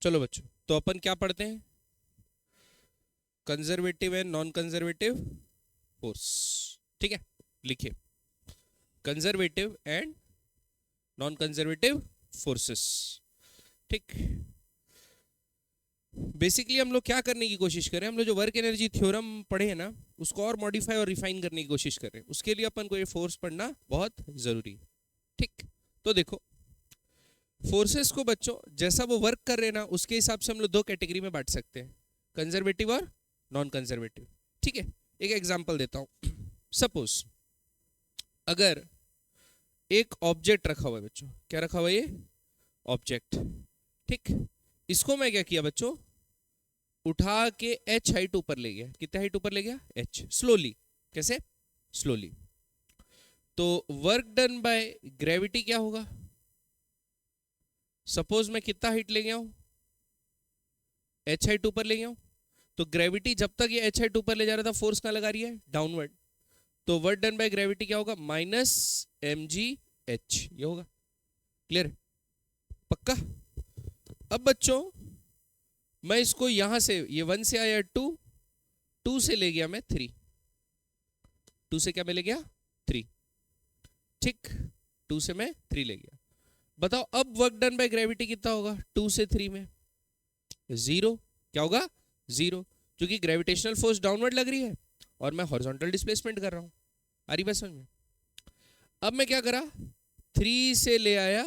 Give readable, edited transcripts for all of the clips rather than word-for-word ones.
चलो बच्चों, तो अपन क्या पढ़ते हैं? Conservative and non conservative force. ठीक है, लिखिए conservative and non conservative forces. ठीक, बेसिकली हम लोग क्या करने की कोशिश कर रहे हैं, हम लोग जो वर्क एनर्जी थ्योरम पढ़े हैं ना, उसको और मॉडिफाई और रिफाइन करने की कोशिश कर रहे हैं। उसके लिए अपन को ये फोर्स पढ़ना बहुत जरूरी है। ठीक, तो देखो फोर्सेस को बच्चों जैसा वो वर्क कर रहे हैं ना, उसके हिसाब से हम लोग दो कैटेगरी में बांट सकते हैं, कंजर्वेटिव और नॉन कंजर्वेटिव। ठीक है, एक एग्जांपल देता हूं। सपोज अगर एक ऑब्जेक्ट रखा हुआ है बच्चों, क्या रखा हुआ है ये ऑब्जेक्ट। ठीक, इसको मैं क्या किया बच्चों, उठा के h हाइट ऊपर ले गया। कितना हाइट ऊपर ले गया? h। स्लोली, कैसे? स्लोली। तो वर्क डन बाय ग्रेविटी क्या होगा? सपोज मैं कितना हाइट ले गया हूं, h हाइट ऊपर ले गया हूं, तो ग्रेविटी जब तक ये h हाइट ऊपर ले जा रहा था, फोर्स कहां लगा रही है? डाउनवर्ड। तो वर्क डन बाय ग्रेविटी क्या होगा? माइनस mgh, ये होगा। क्लियर? पक्का? अब बच्चों मैं इसको यहां से, ये 1 से आया 2, 2 से ले गया मैं 3, 2 से क्या मैं ले गया? 3। ठीक, 2 से मैं 3 ले गया। बताओ अब वर्क डन बाय ग्रेविटी कितना होगा 2 से 3 में? 0। क्या होगा? 0, क्योंकि ग्रेविटेशनल फोर्स डाउनवर्ड लग रही है और मैं हॉरिजॉन्टल डिस्प्लेसमेंट कर रहा हूं। आ रही बात समझ में? अब मैं क्या करा, 3 से ले आया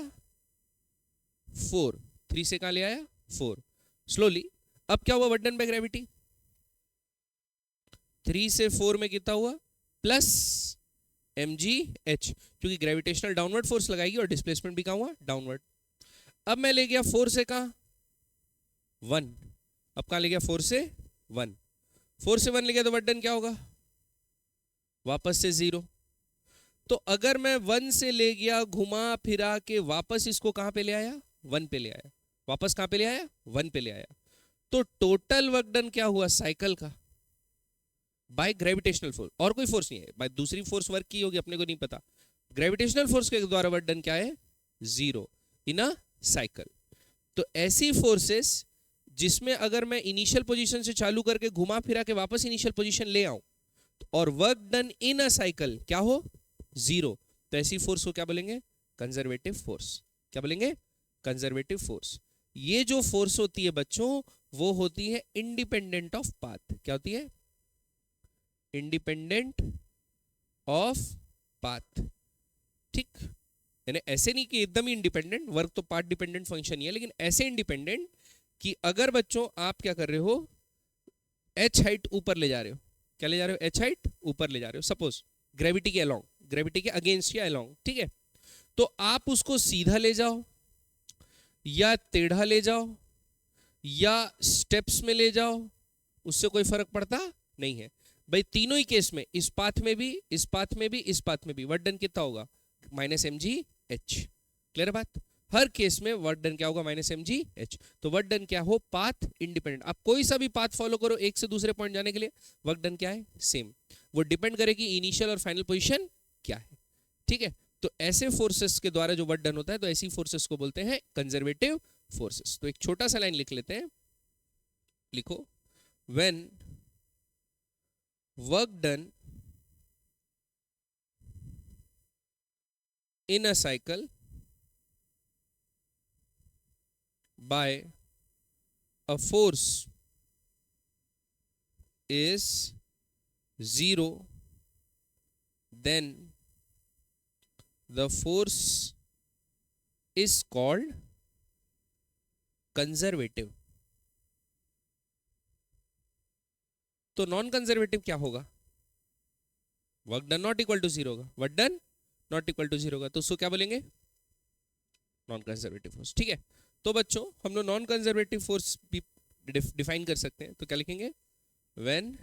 4, 3 से कहां ले आया? 4। स्लोली। अब क्या हुआ वर्क डन बाय ग्रेविटी? 3 से 4 में कितना हुआ? प्लस mgh, क्योंकि ग्रेविटेशनल डाउनवर्ड फोर्स लगाएगी और डिस्प्लेसमेंट भी कहां हुआ? डाउनवर्ड। अब मैं ले गया 4 से कहां? 1। अब कहां ले गया? 4 से 1। 4 से 1 ले गया तो वर्क डन क्या होगा? वापस से 0। तो अगर मैं 1 से ले गया, घुमा फिरा के वापस इसको कहां पे ले आया? 1 पे ले आया। वापस कहां पे ले आया? 1 पे ले आया। तो टोटल वर्क डन क्या हुआ साइकिल का? बाय ग्रेविटेशनल फोर्स, और कोई फोर्स नहीं है, बाय दूसरी फोर्स वर्क की होगी, अपने को नहीं पता। ग्रेविटेशनल फोर्स के द्वारा वर्क डन क्या है? 0 इन अ साइकिल। तो ऐसी फोर्सेस जिसमें अगर मैं इनिशियल पोजीशन से चालू करके घुमा फिरा के वापस इनिशियल पोजीशन ले आऊं और work done in a cycle क्या हो? 0, तो ऐसी फोर्स को क्या बोलेंगे? Conservative force. क्या बोलेंगे? Conservative force. ये जो फोर्स होती है बच्चों, वो होती है इंडिपेंडेंट ऑफ पाथ। क्या होती है? Independent of path. ठीक, यानी ऐसे नहीं कि एकदम ही इंडिपेंडेंट, वर्क तो पाथ डिपेंडेंट फंक्शन ही है, लेकिन ऐसे इंडिपेंडेंट कि अगर बच्चों आप क्या कर रहे हो, एच हाइट ऊपर ले जा रहे हो। क्या ले जा रहे हो? एच हाइट ऊपर ले जा रहे हो, सपोज ग्रेविटी के अलोंग, ग्रेविटी के अगेंस्ट या अलोंग। ठीक है, तो आप उसको सीधा ले जाओ या टेढ़ा ले जाओ या स्टेप्स में ले जाओ, उससे कोई फर्क पड़ता नहीं है भाई। तीनों ही केस में, इस पाथ में भी, इस पाथ में भी, इस पाथ में भी, वर्क डन कितना होगा? Minus mgh। क्लियर बात? हर केस में वर्क डन क्या होगा? Minus mgh। तो वर्क डन क्या हो? Path independent. आप कोई सा भी पाथ फॉलो करो एक से दूसरे पॉइंट जाने के लिए, वर्क डन क्या है? सेम। वो डिपेंड करेगी इनिशियल और फाइनल पोजीशन क्या है। ठीक है, तो ऐसे फोर्सेस के द्वारा जो वर्क डन होता है, तो ऐसी फोर्सेस को बोलते हैं कंजर्वेटिव फोर्सेस। तो एक छोटा सा लाइन लिख लेते हैं, लिखो, when work done in a cycle by a force is 0, then the force is called conservative. तो नॉन कंजर्वेटिव क्या होगा? Work done not equal to 0 होगा, work done not equal to 0 होगा, तो उसको क्या बोलेंगे? Non conservative force. ठीक है, तो बच्चों हम लोग नॉन कंजर्वेटिव फोर्स भी डिफाइन कर सकते हैं, तो क्या लिखेंगे? When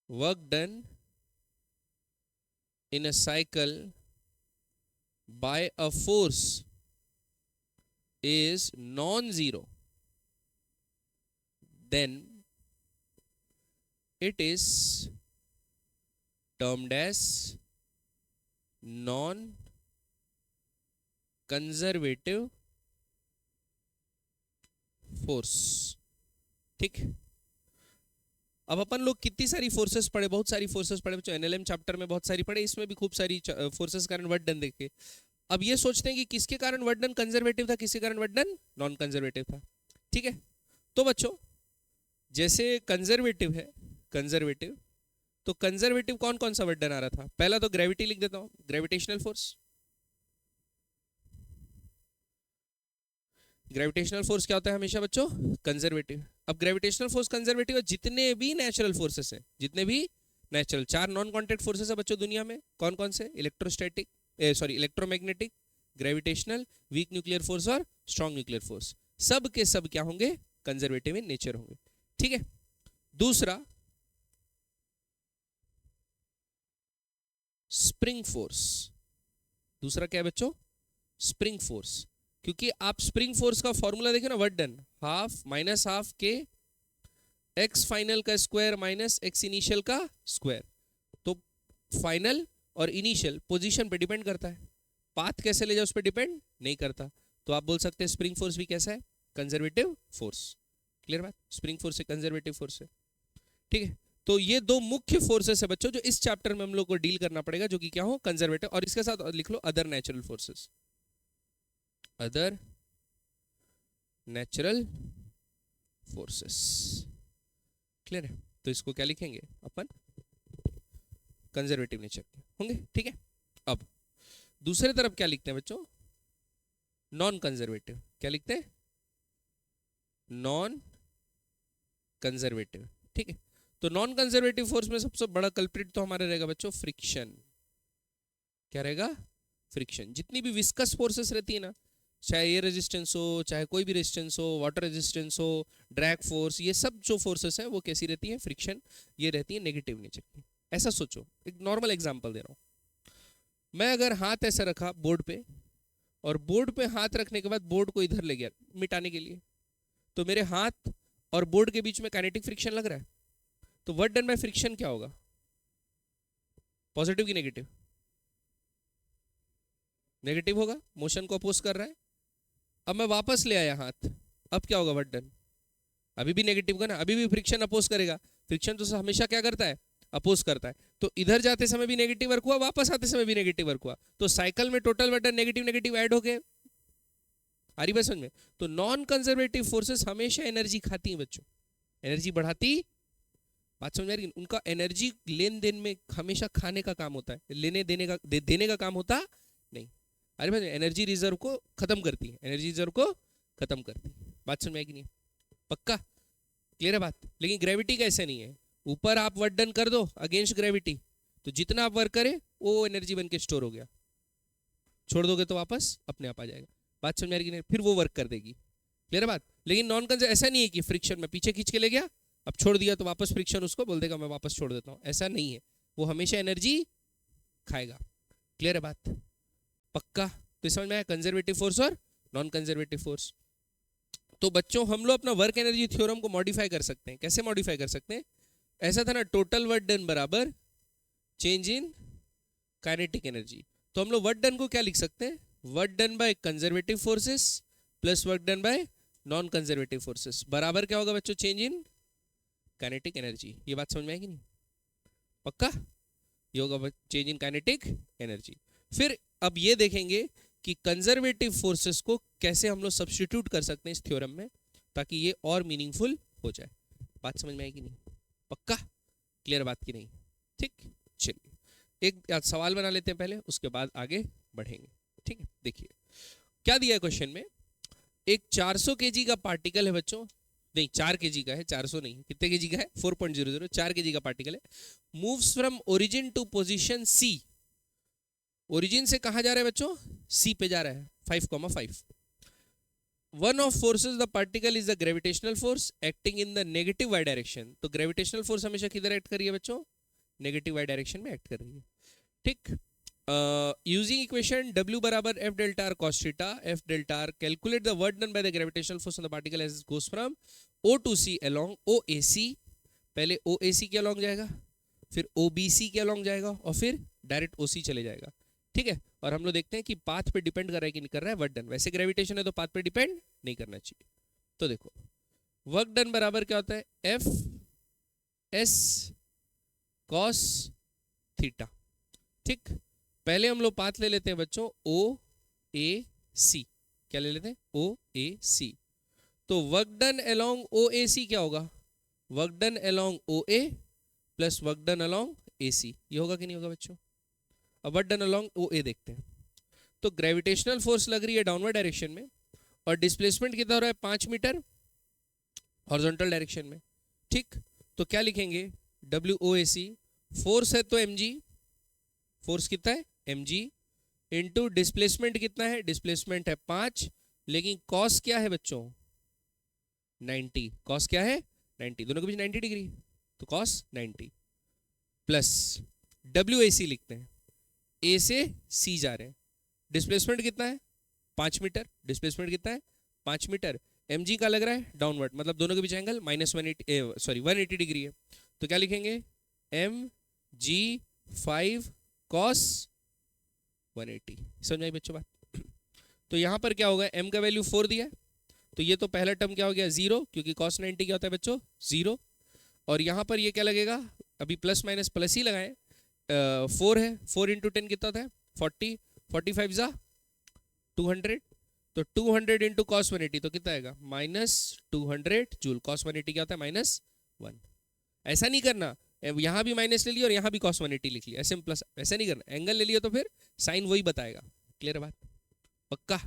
work done in a cycle by a force is non-zero, then it is termed as non-conservative force. ठीक, अब अपन लोग कितनी सारी फोर्सेस पढ़े, बहुत सारी फोर्सेस पढ़े बच्चों, एनएलएम चैप्टर में बहुत सारी पढ़े, इसमें भी खूब सारी फोर्सेस कारण वर्क डन देखे। अब ये सोचते हैं कि किसके कारण वर्क डन कंजर्वेटिव था, किसके कारण वर्क डन नॉन कंजर्वेटिव था। ठीक है, तो बच्चों जैसे कंजर्वेटिव है, कंजर्वेटिव, तो कंजर्वेटिव कौन कौन सा वर्क डन आ रहा था? पहला तो ग्रेविटी लिख देता हूं, ग्रेविटेशनल फोर्स। ग्रेविटेशनल फोर्स क्या होता है हमेशा बच्चों? कंजर्वेटिव। अब ग्रेविटेशनल फोर्स कंजर्वेटिव है, जितने भी नेचुरल फोर्सेस हैं, जितने भी नेचुरल, 4 नॉन कॉन्टैक्ट फोर्सेस है बच्चों दुनिया में, कौन कौन से? Electrostatic, sorry electromagnetic, gravitational, weak nuclear force और स्ट्रॉन्ग न्यूक्लियर फोर्स। सब के सब क्या होंगे? कंजर्वेटिव इन नेचर होंगे। ठीक है, दूसरा स्प्रिंग फोर्स। दूसरा क्या है बच्चों? Spring force. क्योंकि आप स्प्रिंग फोर्स का फॉर्मूला देखें ना, work done half minus half के एक्स फाइनल का स्क्वायर माइनस एक्स इनिशियल का स्क्वायर। तो फाइनल और इनिशियल पोजीशन पे डिपेंड करता है, पाथ कैसे ले जाओ उस पर डिपेंड नहीं करता। तो आप बोल सकते हैं स्प्रिंग फोर्स भी कैसा है? Conservative force. क्लियर बात? स्प्रिंग फोर्स से कंजर्वेटिव फोर्स है। ठीक है, तो ये दो मुख्य फोर्सेस है बच्चों जो इस चैप्टर में हम लोग को डील करना पड़ेगा, जो कि क्या हो? कंजर्वेटिव। और इसके साथ लिख लो other natural forces, other natural forces. Clear है? तो इसको क्या लिखेंगे अपन? कंजर्वेटिव नेचर के होंगे। ठीक है, अब दूसरे तरफ क्या लिखते हैं बच्चों? Non conservative. क्या लिखते हैं? Non conservative. ठीक है, तो नॉन कंजर्वेटिव फोर्स में सबसे बड़ा कल्प्रिट तो हमारा रहेगा बच्चों फ्रिक्शन। क्या रहेगा? फ्रिक्शन। जितनी भी विस्कस फोर्सेस रहती है ना, चाहे एयर रेजिस्टेंस हो, चाहे कोई भी रेजिस्टेंस हो, वाटर रेजिस्टेंस हो, ड्रैग फोर्स, ये सब जो फोर्सेस है वो कैसी रहती है? फ्रिक्शन। ये रहती है नेगेटिव नेचर की। ऐसा सोचो, एक नॉर्मल एग्जांपल दे रहा हूं। मैं अगर हाथ ऐसा रखा बोर्ड पे, और बोर्ड पे हाथ रखने के बाद बोर्ड को इधर ले गया मिटाने के लिए, तो मेरे हाथ और बोर्ड के बीच में काइनेटिक फ्रिक्शन लग रहा है। तो वर्क डन बाय फ्रिक्शन क्या होगा? पॉजिटिव की नेगेटिव? नेगेटिव होगा, मोशन को अपोज कर रहा है। अब मैं वापस ले आया हाथ, अब क्या होगा वर्क डन? अभी भी नेगेटिव का ना, अभी भी फ्रिक्शन अपोज करेगा। फ्रिक्शन तो हमेशा क्या करता है? अपोज करता है। तो इधर जाते समय भी नेगेटिव वर्क हुआ, वापस आते समय भी नेगेटिव वर्क हुआ, तो साइकिल में total work done negative negative add हो गए। आ रही बात समझ में? तो नॉन कंजर्वेटिव फोर्सेस हमेशा एनर्जी खाती हैं बच्चों, एनर्जी बढ़ाती। बात समझ आ रही? उनका एनर्जी लेन देन में हमेशा खाने का काम होता है, लेने देने का देने का काम होता नहीं। अरे भाई, एनर्जी रिजर्व को खत्म करती है, एनर्जी रिजर्व को खत्म करती है। बात समझ में आएगी नहीं? पक्का क्लियर है बात? लेकिन ग्रेविटी का ऐसा नहीं है, ऊपर आप वर्क डन कर दो अगेंस्ट ग्रेविटी, तो जितना आप वर्क करें वो एनर्जी बन के स्टोर हो गया, छोड़ दोगे तो वापस अपने आप आ जाएगा। बात समझ में आएगी नहीं? फिर वो वर्क कर देगी। क्लियर है बात? लेकिन नॉन कंजर्वेटिव ऐसा नहीं है कि फ्रिक्शन में पीछे खींच के ले गया, अब छोड़ दिया तो वापस फ्रिक्शन उसको बोल देगा मैं वापस छोड़ देता हूं, ऐसा नहीं है, वो हमेशा एनर्जी खाएगा। क्लियर है बात? पक्का? तो समझ में आया कंजर्वेटिव फोर्स और नॉन कंजर्वेटिव फोर्स। तो बच्चों हम लोग अपना वर्क एनर्जी थ्योरम को मॉडिफाई कर सकते हैं। कैसे मॉडिफाई कर सकते हैं? ऐसा था ना, टोटल वर्क डन बराबर चेंज इन काइनेटिक एनर्जी। तो हम लोग वर्क डन को क्या लिख सकते हैं? Work done by conservative forces plus work done by non conservative forces बराबर क्या होगा बच्चों? Change in kinetic energy. ये बात समझ में आएगी नहीं? पक्का? ये होगा चेंज इन काइनेटिक एनर्जी। फिर अब ये देखेंगे कि कंजर्वेटिव फोर्सेस को कैसे हम लोग सब्स्टिट्यूट कर सकते हैं इस थ्योरम में, ताकि ये और मीनिंगफुल हो जाए। बात समझ में आएगी नहीं? पक्का क्लियर बात की नहीं? ठीक, चलिए एक सवाल बना लेते हैं पहले, उसके बाद आगे बढ़ेंगे। ठीक है, देखिए क्या दिया है क्वेश्चन में। एक 400 केजी का पार्टिकल है बच्चों, नहीं 4 केजी का है, 400 नहीं, कितने केजी का है? 4.00, 4 केजी का पार्टिकल है। Moves from origin to position C. Origin से कहा जा रहा है बच्चों? सी पे जा रहा है, 5,5। One of forces the particle is the gravitational force acting in the negative y direction. तो ग्रेविटेशनल फोर्स हमेशा किधर एक्ट कर रही है बच्चों? नेगेटिव वाई डायरेक्शन में एक्ट कर रही है। ठीक, यूजिंग इक्वेशन W बराबर F delta R cos theta, F delta R, calculate the work done by the gravitational force on the particle as it goes from O to C along OAC। पहले OAC के along जाएगा, फिर OBC के along जाएगा, और फिर direct OC चले जाएगा। ठीक है, और हम लोग देखते हैं कि पाथ पे डिपेंड कर रहा है कि नहीं कर रहा है वर्क डन। वैसे ग्रेविटेशन है तो पाथ पे डिपेंड नहीं करना चाहिए। तो देखो वर्क डन बराबर क्या होता है, एफ एस कॉस थीटा। ठीक, पहले हम लोग पाथ ले लेते हैं बच्चों, ओ ए सी। क्या ले लेते हैं, ओ ए सी। तो वर्क डन अलोंग ओ ए सी क्या होगा, वर्क डन अलोंग ओ ए प्लस वर्क डन अलोंग ए सी। ये होगा कि नहीं होगा बच्चों। अब वर्क डन अलोंग ओ ए देखते हैं। तो ग्रेविटेशनल फोर्स लग रही है डाउनवर्ड डायरेक्शन में और डिस्प्लेसमेंट कितना हो रहा है 5 मीटर हॉरिजॉन्टल डायरेक्शन में। ठीक, तो क्या लिखेंगे, डब्ल्यू ओ ए सी, फोर्स है तो एम जी, फोर्स कितना है एम जी, इंटू डिस्प्लेसमेंट कितना है, डिस्प्लेसमेंट है 5, लेकिन कॉस क्या है बच्चों 90, कॉस क्या है 90, दोनों के बीच 90 डिग्री, तो कॉस 90 प्लस डब्ल्यू ए सी लिखते हैं, ए से सी जा रहे हैं, डिस्प्लेसमेंट कितना है 5 मीटर, डिस्प्लेसमेंट कितना है 5 मीटर, एम जी का लग रहा है डाउनवर्ड, मतलब दोनों के बीच एंगल -180 डिग्री है। तो क्या लिखेंगे, एम जी 5 कॉस 180। समझ आई बच्चों बात। तो यहां पर क्या होगा, m का वैल्यू 4 दिया है, तो ये तो पहला टर्म क्या हो गया 0, क्योंकि cos 90 क्या होता है बच्चों 0। और यहां पर ये क्या लगेगा, अभी प्लस माइनस प्लस ही लगाएं, 4 है, 4 इंटू 10 कितना होता है 40, 45 जा 200, तो 200 इंटू कॉस 180 तो कितना आएगा -200 जूल। कॉस 180 क्या होता है -1। ऐसा नहीं करना, यहां भी माइनस ले लिया और यहां भी cos 180 लिख लिया, ऐसे प्लस, ऐसा नहीं करना, एंगल ले लिया तो फिर साइन वही बताएगा। क्लियर बात, पक्का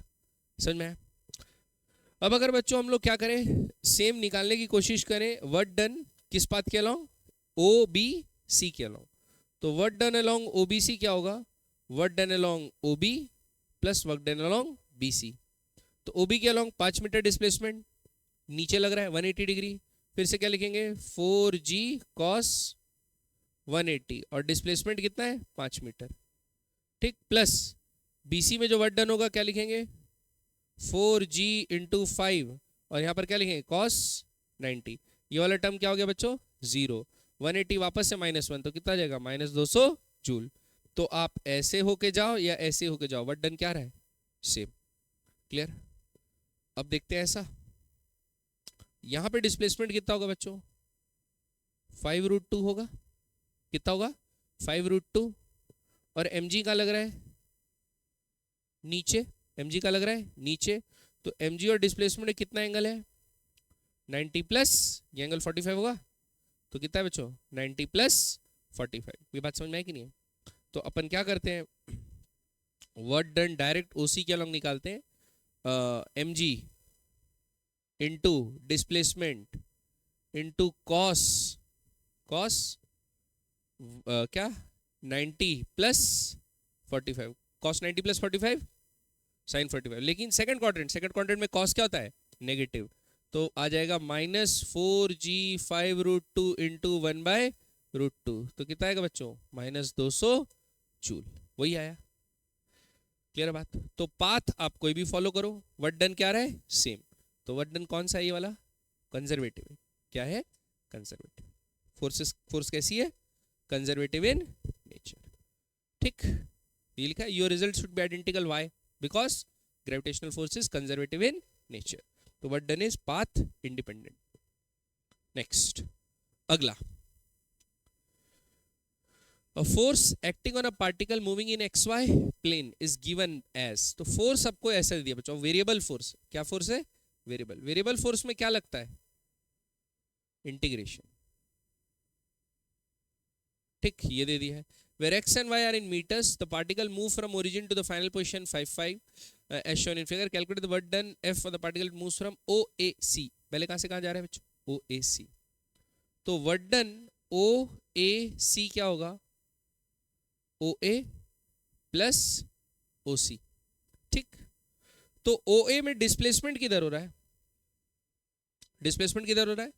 समझ में आया। अब अगर बच्चों हम लोग क्या करें, सेम निकालने की कोशिश करें, वर्क डन किस पाथ के अलोंग, ओ बी सी के अलोंग। तो work done along O B C क्या होगा, work done along O B plus work done along B C. तो ओ बी के अलोंग 5 मीटर डिस्प्लेसमेंट, नीचे लग रहा है 180 डिग्री, फिर से क्या लिखेंगे 4g cos 180 और डिस्प्लेसमेंट कितना है 5 मीटर। ठीक, प्लस बीसी में जो वर्क डन होगा क्या लिखेंगे 4g इंटू 5 और यहाँ पर क्या लिखेंगे cos 90। ये वाला टर्म क्या हो गया बच्चों 0, 180 वापस से -1 तो कितना जाएगा -200 जूल। तो आप ऐसे होके जाओ या ऐसे होके जाओ, वर्क डन क्या रहा है सेम। क्लियर। अब देखते हैं ऐसा, यहां पे डिस्प्लेसमेंट कितना होगा बच्चों 5√2 होगा, कितना होगा 5√2 और mg का लग रहा है नीचे, mg का लग रहा है नीचे, तो mg और डिस्प्लेसमेंट में कितना एंगल है 90 प्लस ये एंगल 45 होगा, तो कितना है बच्चों 90 प्लस 45। ये बात समझ में आई कि नहीं है। तो अपन क्या करते हैं, वर्क डन डायरेक्ट ओसी के अलॉन्ग निकालते हैं, mg into displacement into cos क्या 90 प्लस 45, कॉस 90 प्लस 45 साइन 45। लेकिन सेकंड क्वाड्रेंट में कॉस क्या होता है नेगेटिव, तो आ जाएगा -4g 5√2 इंटू 1/√2, तो कितना आएगा बच्चों -200 जूल। वही आया। क्लियर बात। तो पाथ आप कोई भी फॉलो करो, वर्क डन क्या रहा है सेम। तो वर्क डन कौन सा है, ये वाला कंजर्वेटिव है। क्या है कंजर्वेटिव। फोर्स कैसी है कंजर्वेटिव इन नेचर। ठीक, ये लिखा है your result should be identical, why, because gravitational force is conservative in nature. तो work done is path independent. Next, अगला, A force acting on a particle moving in xy plane is given as, तो force आपको ऐसा दिया बच्चों variable force. क्या force है variable. Variable force में क्या लगता है इंटीग्रेशन। ठीक, ये दे दिया है where x and y are in meters, the particle move from origin to the final position 5 as shown in figure. Calculate the work done f for the particle moves from OAC। पहले कहां से कहां जा रहा है बच्चों OAC। तो work done OAC क्या होगा OA प्लस OC। ठीक, तो OA में डिस्प्लेसमेंट किधर हो रहा है, डिस्प्लेसमेंट किधर हो रहा है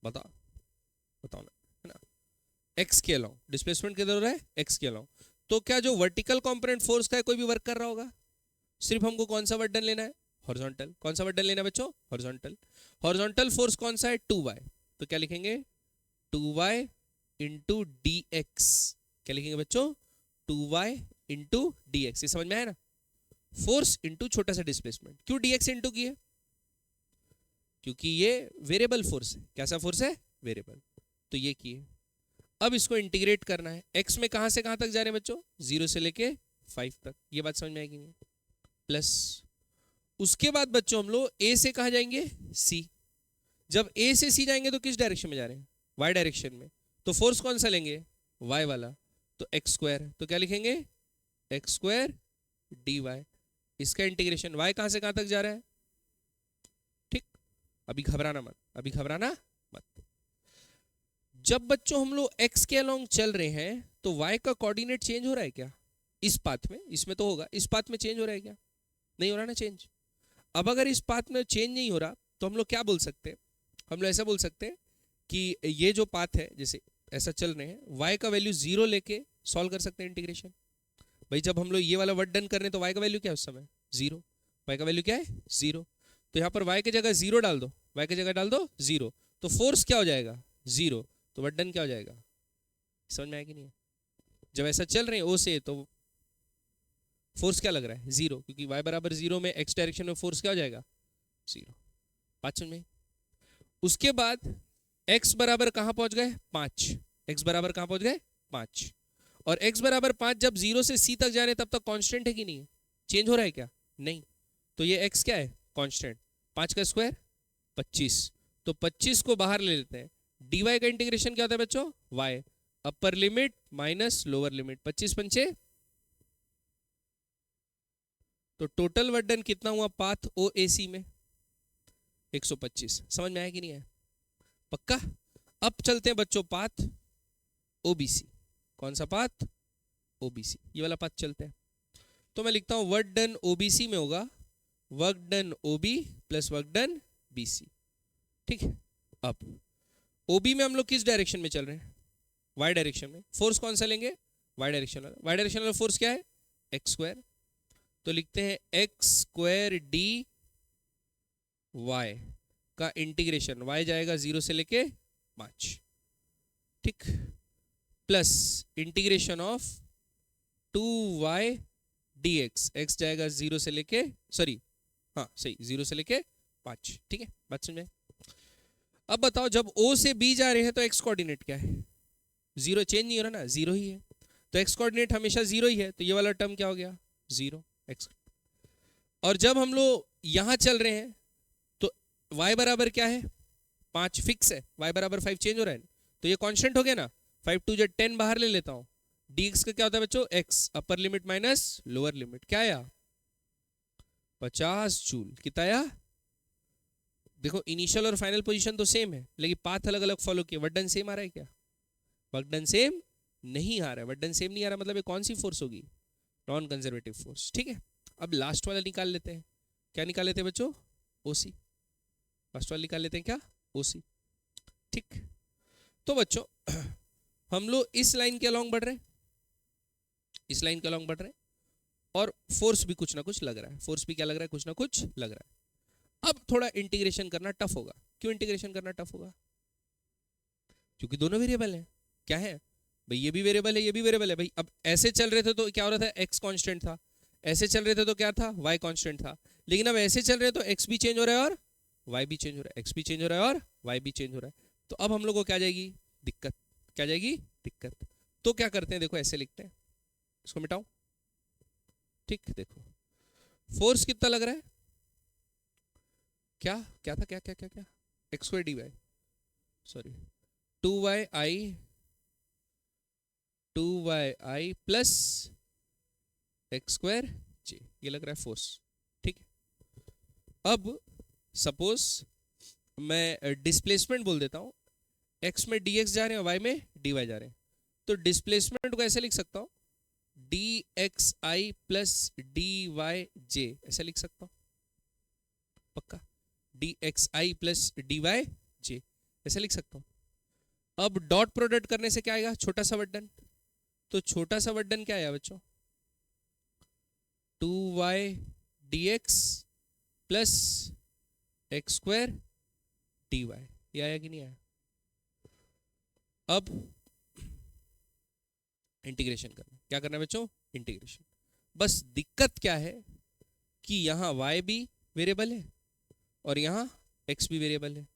बताओ ना, है ना, x के अलाउ। डिस्प्लेसमेंट किधर हो रहा है x के अलाउ। तो क्या जो वर्टिकल कंपोनेंट फोर्स का है कोई भी वर्क कर रहा होगा, सिर्फ हमको कौन सा वर्क डन लेना है हॉरिजॉन्टल। कौन सा वर्क डन लेना है बच्चों हॉरिजॉन्टल। हॉरिजॉन्टल फोर्स कौन सा है 2y, तो क्या लिखेंगे 2y इंटू dx। क्या लिखेंगे बच्चों 2y इंटू dx। ये समझ में आया ना, फोर्स इंटू छोटा सा डिस्प्लेसमेंट। क्यों dx इंटू किए, क्योंकि ये वेरिएबल फोर्स है। कैसा फोर्स है? वेरिएबल। तो ये किए। अब इसको इंटीग्रेट करना है। एक्स में कहां से कहां तक जा रहे हैं बच्चों? 0 से लेके 5 तक। ये बात समझ में आएगी नहीं? प्लस उसके बाद बच्चों हम लोग ए से कहां जाएंगे? सी। जब ए से सी जाएंगे तो किस डायरेक्शन में जा रहे हैं? वाई डायरेक्शन में। तो फोर्स कौन सा लेंगे? वाई वाला। तो एक्स स्क्वायर, तो क्या लिखेंगे? X square D y. इसका इंटीग्रेशन, वाई कहां से कहां तक जा रहा है? ठीक, अभी घबराना मत, अभी घबराना मत। जब बच्चों हम लोग एक्स के अलोंग चल रहे हैं तो वाई का कोऑर्डिनेट चेंज हो रहा है क्या? इस पाथ में, इसमें तो होगा, इस पाथ में चेंज हो रहा है क्या? नहीं हो रहा ना चेंज। अब अगर इस पाथ में चेंज नहीं हो रहा तो हम लोग क्या बोल सकते हैं? हम लोग ऐसा बोल सकते हैं कि ये जो पाथ है, जैसे ऐसा चल रहे हैं, वाई का वैल्यू 0 लेके सॉल्व कर सकते हैं इंटीग्रेशन। भाई जब हम लोग ये वाला वर्ड डन कर रहे हैं तो वाई का वैल्यू क्या है उस समय? 0। वाई का वैल्यू क्या है? 0। तो यहाँ पर वाई की जगह 0 डाल दो, वाई की जगह डाल दो 0, तो फोर्स क्या हो जाएगा? 0। तो वर्ड डन क्या हो जाएगा? समझ में आया कि नहीं? जब ऐसा चल रहे हैं ओ से तो फोर्स क्या लग रहा है? 0, क्योंकि y बराबर 0 में x डायरेक्शन में फोर्स क्या हो जाएगा? 0। 5 में। उसके बाद x बराबर कहां पहुंच गए? 5। x बराबर कहां पहुंच गए? 5। और x बराबर 5 जब 0 से c तक जा रहे हैं तब तक कांस्टेंट है कि नहीं है? चेंज हो रहा है क्या? नहीं। तो ये x क्या है? कांस्टेंट। 5 का स्क्वायर 25। तो 25 को बाहर ले लेते हैं। dy का इंटीग्रेशन क्या होता है बच्चों? y अपर लिमिट माइनस लोअर लिमिट। 25 पंचे, तो टोटल वर्क डन कितना हुआ पाथ ओ ए सी में? 125। समझ में आया कि नहीं आया? पक्का? अब चलते हैं बच्चों पाथ ओबीसी। कौन सा पाथ? ओबीसी। ये वाला पाथ चलते हैं। तो मैं लिखता हूं वर्क डन ओबीसी में होगा वर्क डन ओबी प्लस वर्क डन बीसी। ठीक है। अब ओबी में हम लोग किस डायरेक्शन में चल रहे हैं? वाई डायरेक्शन में। फोर्स कौन सा लेंगे? वाई डायरेक्शन वाला। वाई डायरेक्शन वाला फोर्स क्या है? X square. तो लिखते हैं एक्स स्क्वायर डी वाई का इंटीग्रेशन, वाई जाएगा 0 से लेके 5, ठीक, plus integration of 2y dx, x जाएगा 0 से लेके, सॉरी हाँ सही, 0 से लेके 5। ठीक है, बात समझ में? अब बताओ जब O से B जा रहे हैं तो x कोऑर्डिनेट क्या है? 0, चेंज नहीं हो रहा ना, 0 ही है। तो x कोऑर्डिनेट हमेशा 0 ही है, तो ये वाला टर्म क्या हो गया? 0 x। और जब हम लोग यहां चल रहे हैं तो y बराबर क्या है? 5 फिक्स है, y बराबर 5 चेंज हो रहा है, तो ये कांस्टेंट हो गया ना। 5 2 जब 10 बाहर ले लेता हूं, dx का क्या होता है बच्चों? x अपर लिमिट माइनस लोअर लिमिट। क्या आया? 50 जूल। कितना आया? देखो इनिशियल और फाइनल पोजीशन तो सेम है, लेकिन पाथ अलग अलग फॉलो किए। वर्क डन सेम आ रहा है क्या? वर्क डन सेम नहीं आ रहा है। वर्क डन सेम नहीं आ रहा मतलब ये कौन सी फोर्स होगी? Non conservative force. ठीक है, अब लास्ट वाला निकाल लेते हैं। क्या निकाल लेते हैं बच्चों? ओसी। लास्ट वाला निकाल लेते हैं क्या? ओसी। ठीक, तो बच्चों हम लोग इस लाइन के अलोंग बढ़ रहे हैं, इस लाइन के अलोंग बढ़ रहे हैं, और फोर्स भी कुछ ना कुछ लग रहा है। फोर्स भी क्या लग रहा है? कुछ ना कुछ लग रहा है। अब थोड़ा इंटीग्रेशन करना टफ होगा। क्यों इंटीग्रेशन करना टफ होगा? क्योंकि दोनों वेरिएबल हैं। क्या है भाई? ये भी वेरिएबल है, ये भी वेरिएबल है। भाई अब ऐसे चल रहे थे तो क्या हो रहा था? एक्स कांस्टेंट था। ऐसे चल रहे थे तो क्या था? वाई कांस्टेंट था। लेकिन अब ऐसे चल रहे हैं तो एक्स भी चेंज हो रहा है और वाई भी चेंज हो रहा है, एक्स भी चेंज हो रहा है और वाई भी चेंज हो रहा है। तो अब हम लोग को क्या जाएगी? दिक्कत। क्या जाएगी? दिक्कत। तो क्या करते हैं, देखो ऐसे लिखते हैं, इसको मिटाओ। ठीक, देखो फोर्स कितना लग रहा है? क्या क्या था? क्या क्या क्या क्या? X square D Y, sorry 2y plus X square J, ये लग रहा है फोर्स। ठीक है, अब सपोज मैं डिस्प्लेसमेंट बोल देता हूं। x में dx जा रहे हैं, y में dy जा रहे हैं, तो डिस्प्लेसमेंट को ऐसे लिख सकता हूं dxi प्लस dyj, ऐसे लिख सकता हूं। पक्का? dxi प्लस dyj ऐसे लिख सकता हूं। अब डॉट प्रोडक्ट करने से क्या आएगा? छोटा सा वर्डन। तो छोटा सा वर्डन क्या आया बच्चों? 2y dx plus X square dy। ये आया कि नहीं आया? अब इंटीग्रेशन करना। क्या करना है बच्चों? इंटीग्रेशन। बस दिक्कत क्या है कि यहां y भी वेरिएबल है और यहां एक्स भी वेरिएबल है।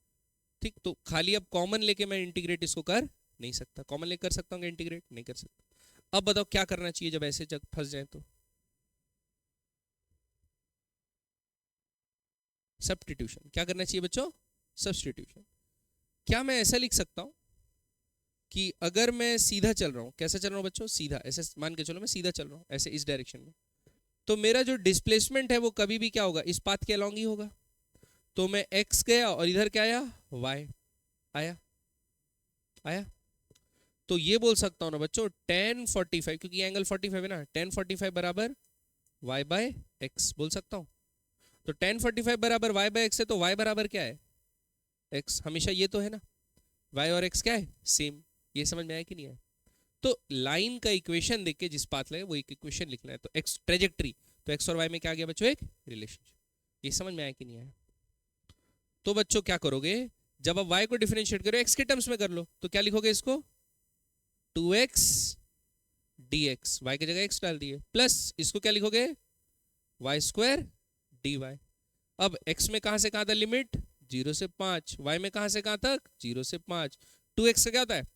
ठीक, तो खाली अब कॉमन लेके मैं इंटीग्रेट इसको कर नहीं सकता, कॉमन लेके कर सकता हूँ इंटीग्रेट, नहीं कर सकता। अब बताओ क्या करना चाहिए जब ऐसे जब फंस जाए तो? सब्स्टिट्यूशन। क्या करना चाहिए बच्चों? सब्स्टिट्यूशन। क्या मैं ऐसा लिख सकता हूं कि अगर मैं सीधा चल रहा हूं, कैसे चल रहा हूं बच्चों? सीधा, ऐसे मान के चलो मैं सीधा चल रहा हूं ऐसे इस डायरेक्शन में, तो मेरा जो डिस्प्लेसमेंट है वो कभी भी क्या होगा? इस पाथ के अलॉन्ग ही होगा। तो मैं x गया और इधर क्या आया? y आया। आया। तो ये बोल सकता हूं ना बच्चों tan 45, क्योंकि एंगल 45 है ना, tan 45 बराबर y बाय एक्स बोल सकता हूं। तो tan 45 बराबर y बाय एक्स है, तो y बराबर क्या है? x। हमेशा ये तो है ना, y और x क्या है? सेम। ये समझ में आया कि नहीं आया? तो लाइन का इक्वेशन देख के जिस पाथ लगे वो एक इक्वेशन लिखना है। तो x ट्रेजेक्ट्री, तो x और y में क्या आ गया बच्चों? एक रिलेशनशिप। ये समझ में आया कि नहीं आया? तो बच्चों क्या करोगे जब आप y को डिफरेंशिएट करो x के टर्म्स में कर लो, तो क्या लिखोगे इसको? 2x dx, y की जगह x डाल दिए, प्लस इसको क्या लिखोगे? y square dy। अब x में कहां से कहां था लिमिट? 0 से 5। y में कहां से कहां तक? 0 से 5। 2x का क्या होता है?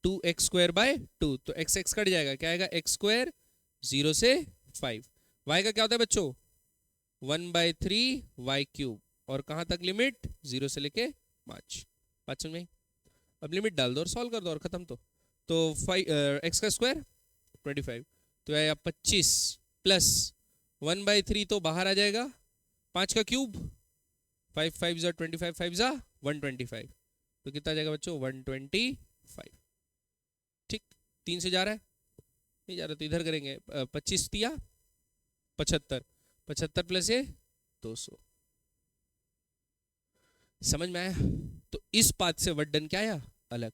2x स्क्वायर बाय 2, तो x x कट जाएगा, क्या आएगा? x स्क्वायर 0 से 5। y का क्या होता है बच्चों? 1/3 y क्यूब, और कहां तक लिमिट? 0 से लेके 5। बात समझ में? अब लिमिट डाल दो और सॉल्व कर दो और खत्म। तो 5 x का स्क्वायर 25, तो आया 25 प्लस 1/3 तो बाहर आ जाएगा, 5 का क्यूब 5 5 जा 25, 5 जा 125, तो कितना जाएगा बच्चों? 125। ठीक, 3 से जा रहा है? नहीं जा रहा, तो इधर करेंगे 25 तिया 75, 75 प्लस ये 200। समझ में आया? तो इस पाथ से वर्क डन क्या आया? अलग।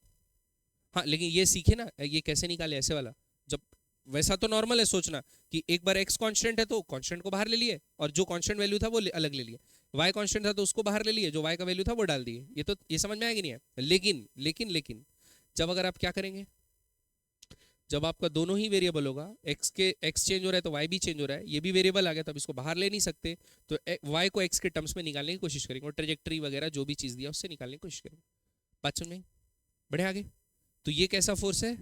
हाँ, लेकिन ये सीखे ना ये कैसे निकाले ऐसे वाला। जब वैसा तो नॉर्मल है सोचना कि एक बार x कांस्टेंट है तो कांस्टेंट को बाहर ले लिए, और जो कांस्टेंट वैल्यू था वो अलग ले लिया। y कांस्टेंट था तो उसको बाहर ले लिए, जो y का वैल्यू था वो डाल दिए। ये तो ये समझ में आएगी नहीं है? लेकिन लेकिन लेकिन जब अगर आप क्या करेंगे, जब आपका दोनों ही वेरिएबल होगा, x के x चेंज हो रहा है तो y भी चेंज हो रहा है, ये भी वेरिएबल आ गया, तब इसको बाहर ले नहीं सकते, तो y को x के टर्म्स में निकालने की कोशिश करेंगे, और ट्रेजेक्टरी वगैरह जो भी चीज दिया उससे निकालने की कोशिश करेंगे। बात समझ में? बढ़े आगे। तो ये कैसा फोर्स है?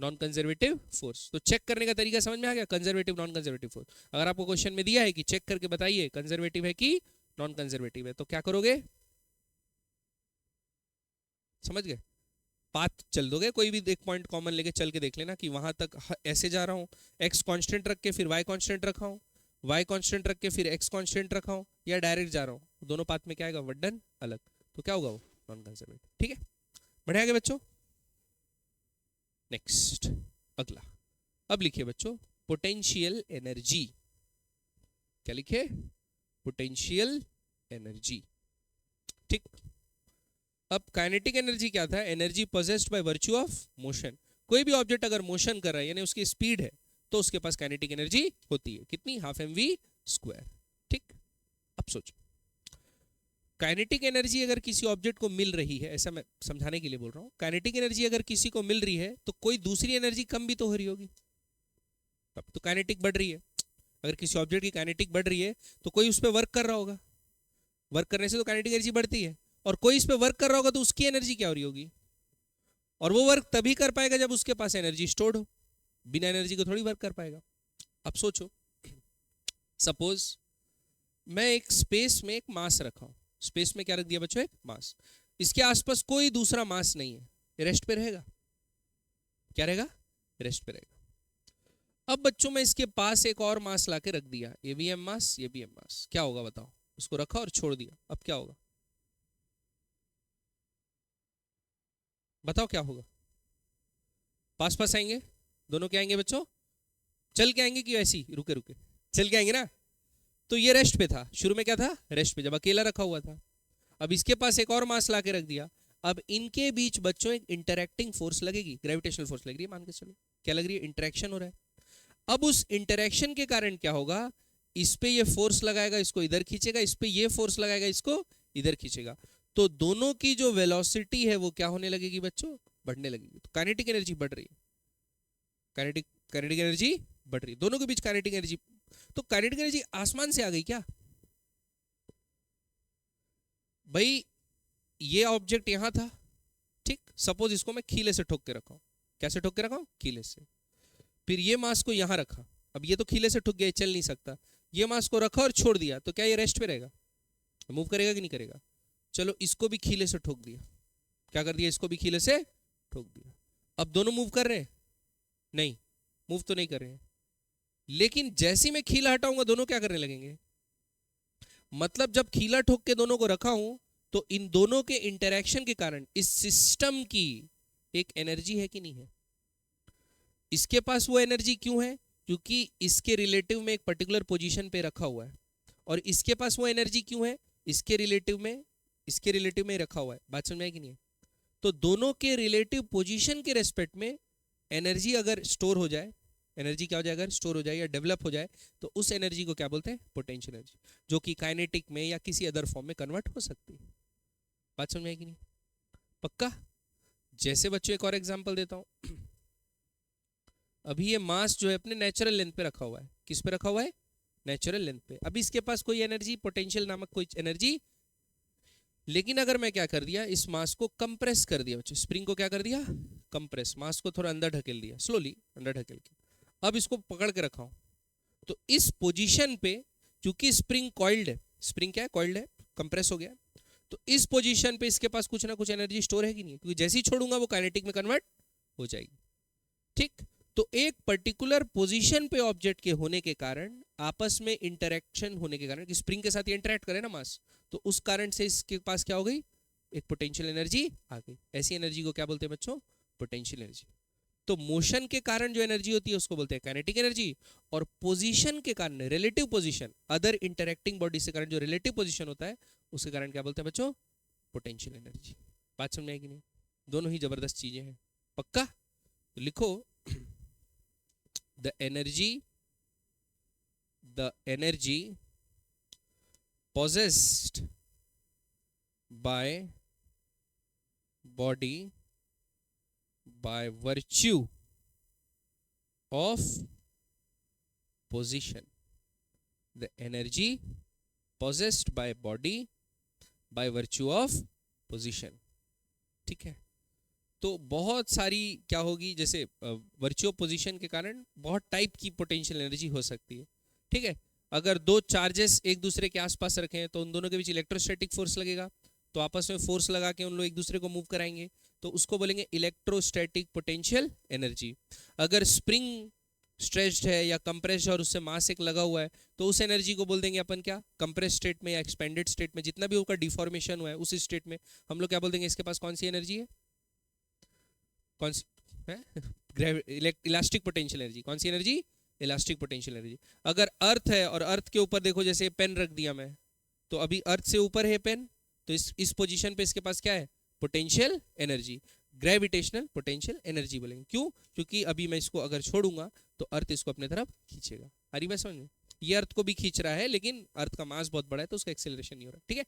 Non conservative force. तो चेक करने का तरीका समझ में आ गया, कंजर्वेटिव नॉन कंजर्वेटिव फोर्स। अगर आपको क्वेश्चन में दिया है कि चेक करके बताइए कंजर्वेटिव है कि नॉन कंजर्वेटिव है, तो क्या करोगे? समझ गए? पाथ चल दोगे, कोई भी एक पॉइंट कॉमन लेके चल के देख लेना कि वहां तक ऐसे जा रहा हूं, x कांस्टेंट रख के फिर y कांस्टेंट रखा हूं, y कांस्टेंट रख के फिर x कांस्टेंट रखा हूं, या डायरेक्ट जा रहा हूं, दोनों पाथ में क्या आएगा? वर्डन अलग। तो क्या होगा? वो नॉन कंजर्वेटिव। ठीक है, बढ़े आगे बच्चों। नेक्स्ट, अगला। अब लिखिए बच्चों पोटेंशियल एनर्जी। क्या लिखे? Potential energy. ठीक, अब काइनेटिक एनर्जी क्या था? Energy possessed by virtue of motion. कोई भी ऑब्जेक्ट अगर मोशन कर रहा है यानी उसकी स्पीड है, तो उसके पास काइनेटिक एनर्जी होती है। कितनी? Half mv square. ठीक, अब सोचो काइनेटिक एनर्जी अगर किसी ऑब्जेक्ट को मिल रही है, ऐसा मैं समझाने के लिए बोल रहा हूं, काइनेटिक एनर्जी अगर किसी को मिल रही है तो कोई दूसरी एनर्जी कम भी तो हो रही होगी, तब तो काइनेटिक बढ़ रही है। अगर किसी ऑब्जेक्ट की काइनेटिक बढ़ रही है तो कोई उस पर वर्क कर रहा होगा, वर्क करने से तो काइनेटिक एनर्जी बढ़ती है, और कोई इस पर वर्क कर रहा होगा तो उसकी एनर्जी क्या हो रही होगी? और वो वर्क तभी कर पाएगा जब उसके पास एनर्जी स्टोर्ड हो, बिना एनर्जी को थोड़ी वर्क कर पाएगा। अब सोचो, सपोज मैं एक स्पेस में एक मास रखा हूं, स्पेस में क्या रख दिया बच्चों? एक मास। इसके आसपास कोई दूसरा मास नहीं है, रेस्ट पे रहेगा। क्या रहेगा? रेस्ट पे रहेगा। अब बच्चों में इसके पास एक और मास लाके रख दिया, ये भी एम मास, ये भी एम मास, क्या होगा बताओ? उसको रखा और छोड़ दिया, अब क्या होगा? बताओ क्या होगा? पास पास आएंगे दोनों, क्या आएंगे बच्चों? चल के आएंगे कि ऐसी रुके रुके चल के आएंगे ना। तो ये रेस्ट पे था, शुरू में क्या था? रेस्ट पे, जब अकेला रखा हुआ था। अब इसके पास एक और मास लाके रख दिया, अब इनके बीच बच्चों एक इंटरैक्टिंग फोर्स लगेगी, ग्रेविटेशनल फोर्स लग रही है, मान के चलो। क्या लग रही है? इंटरेक्शन हो रहा है। अब उस इंटरेक्शन के कारण क्या होगा? इस पे ये फोर्स लगाएगा, इसको इधर खींचेगा, इस पे ये फोर्स लगाएगा, इसको इधर खींचेगा, तो दोनों की जो वेलोसिटी है वो क्या होने लगेगी बच्चों? बढ़ने लगेगी। तो काइनेटिक एनर्जी बढ़ रही है, काइनेटिक काइनेटिक एनर्जी बढ़ रही है, दोनों के बीच काइनेटिक एनर्जी। तो काइनेटिक एनर्जी आसमान से आ गई क्या? भाई ये ऑब्जेक्ट यहां था, ठीक, सपोज इसको मैं खीले से ठोक के रखा हूं। कैसे ठोक के रखा हूं? खीले से। फिर ये मास को यहां रखा, अब ये तो खीले से ठुक गया, चल नहीं सकता। ये मास को रखा और छोड़ दिया, तो क्या ये रेस्ट पे रहेगा? मूव करेगा कि नहीं करेगा? चलो इसको भी खीले से ठोक दिया, क्या कर दिया? इसको भी खीले से ठोक दिया। अब दोनों मूव कर रहे हैं? नहीं, मूव तो नहीं कर रहे हैं। लेकिन जैसे ही मैं खीला हटाऊंगा दोनों क्या करने लगेंगे? मतलब जब खीला ठोक के दोनों को रखा हूं तो इन दोनों के इंटरेक्शन के कारण इस सिस्टम की एक एनर्जी है कि नहीं है? इसके पास वो एनर्जी क्यों है? क्योंकि इसके रिलेटिव में एक पर्टिकुलर पोजीशन पे रखा हुआ है। और इसके पास वो एनर्जी क्यों है? इसके रिलेटिव में रखा हुआ है। बात समझ में आई कि नहीं? तो दोनों के रिलेटिव पोजीशन के रेस्पेक्ट में एनर्जी अगर स्टोर हो जाए, एनर्जी क्या हो जाए? अगर स्टोर हो जाए या डेवलप हो जाए, तो उस एनर्जी को क्या बोलते हैं? पोटेंशियल एनर्जी, जो कि काइनेटिक में या किसी अदर फॉर्म में कन्वर्ट हो सकती है। बात समझ में आई कि नहीं? पक्का? जैसे बच्चों एक और एग्जांपल देता हूं। अभी ये मास जो है अपने नेचुरल लेंथ पे रखा हुआ है। किस पे रखा हुआ है? नेचुरल लेंथ पे। अभी इसके पास कोई एनर्जी, पोटेंशियल नामक कोई एनर्जी, लेकिन अगर मैं क्या कर दिया, इस मास को कंप्रेस कर दिया बच्चों, स्प्रिंग को क्या कर दिया? कंप्रेस, मास को थोड़ा अंदर ढकेल दिया, स्लोली अंदर ढकेल के। अब इसको पकड़ के रखा हूं, तो इस पोजीशन पे क्योंकि स्प्रिंग कॉइल्ड है, स्प्रिंग क्या है? कॉइल्ड है, कंप्रेस हो गया, तो इस पोजीशन पे इसके पास कुछ ना कुछ एनर्जी स्टोर है कि नहीं? क्योंकि जैसे ही छोड़ूंगा वो काइनेटिक में कन्वर्ट हो जाएगी, ठीक। तो एक पर्टिकुलर पोजीशन पे ऑब्जेक्ट के होने के कारण, आपस में इंटरेक्शन होने के कारण, कि स्प्रिंग के साथ ये इंटरेक्ट करे ना मास, तो उस कारण से इसके पास क्या हो गई? एक पोटेंशियल एनर्जी आ गई। ऐसी एनर्जी को क्या बोलते हैं बच्चों? Potential energy. तो मोशन के कारण जो एनर्जी होती है उसको बोलते हैं काइनेटिक एनर्जी, और पोजीशन के कारण, relative position, other interacting body से कारण जो रिलेटिव पोजीशन होता है उसके कारण क्या बोलते हैं बच्चों? Potential energy. बात समझ में आएगी नहीं? दोनों ही जबरदस्त चीजें हैं। पक्का? तो लिखो, the energy possessed by body by virtue of position, the energy possessed by body by virtue of position, ठीक है। तो बहुत सारी क्या होगी, जैसे वर्चुअल पोजीशन के कारण बहुत टाइप की पोटेंशियल एनर्जी हो सकती है, ठीक है। अगर दो चार्जेस एक दूसरे के आसपास रखें तो उन दोनों के बीच इलेक्ट्रोस्टैटिक फोर्स लगेगा, तो आपस में फोर्स लगा के उन लोग एक दूसरे को मूव कराएंगे, तो उसको बोलेंगे इलेक्ट्रोस्टैटिक पोटेंशियल एनर्जी। अगर स्प्रिंग स्ट्रेच्ड है या कंप्रेस्ड है और उससे मास एक लगा हुआ है, तो उस एनर्जी को बोल देंगे अपन क्या? कंप्रेस्ड स्टेट में या एक्सपेंडेड स्टेट में जितना भी उसका डिफॉर्मेशन हुआ है उस स्टेट में हम लोग क्या बोल देंगे? इसके पास कौन सी एनर्जी है? कौन सी है? Elastic potential energy. कौन सी एनर्जी? Elastic potential energy. अगर अर्थ है और अर्थ के ऊपर देखो, जैसे पेन रख दिया मैं, तो अभी अर्थ से ऊपर है पेन, तो इस पोजीशन पे इसके पास क्या है? Potential energy, gravitational potential energy बोलेंगे। क्यों? क्योंकि अभी मैं इसको अगर छोड़ूंगा तो अर्थ इसको अपने तरफ खींचेगा। आ रही बात समझ में? ये अर्थ को भी खींच रहा है, लेकिन अर्थ का मास बहुत बड़ा है तो उसका एक्सेलरेशन नहीं हो रहा, ठीक है।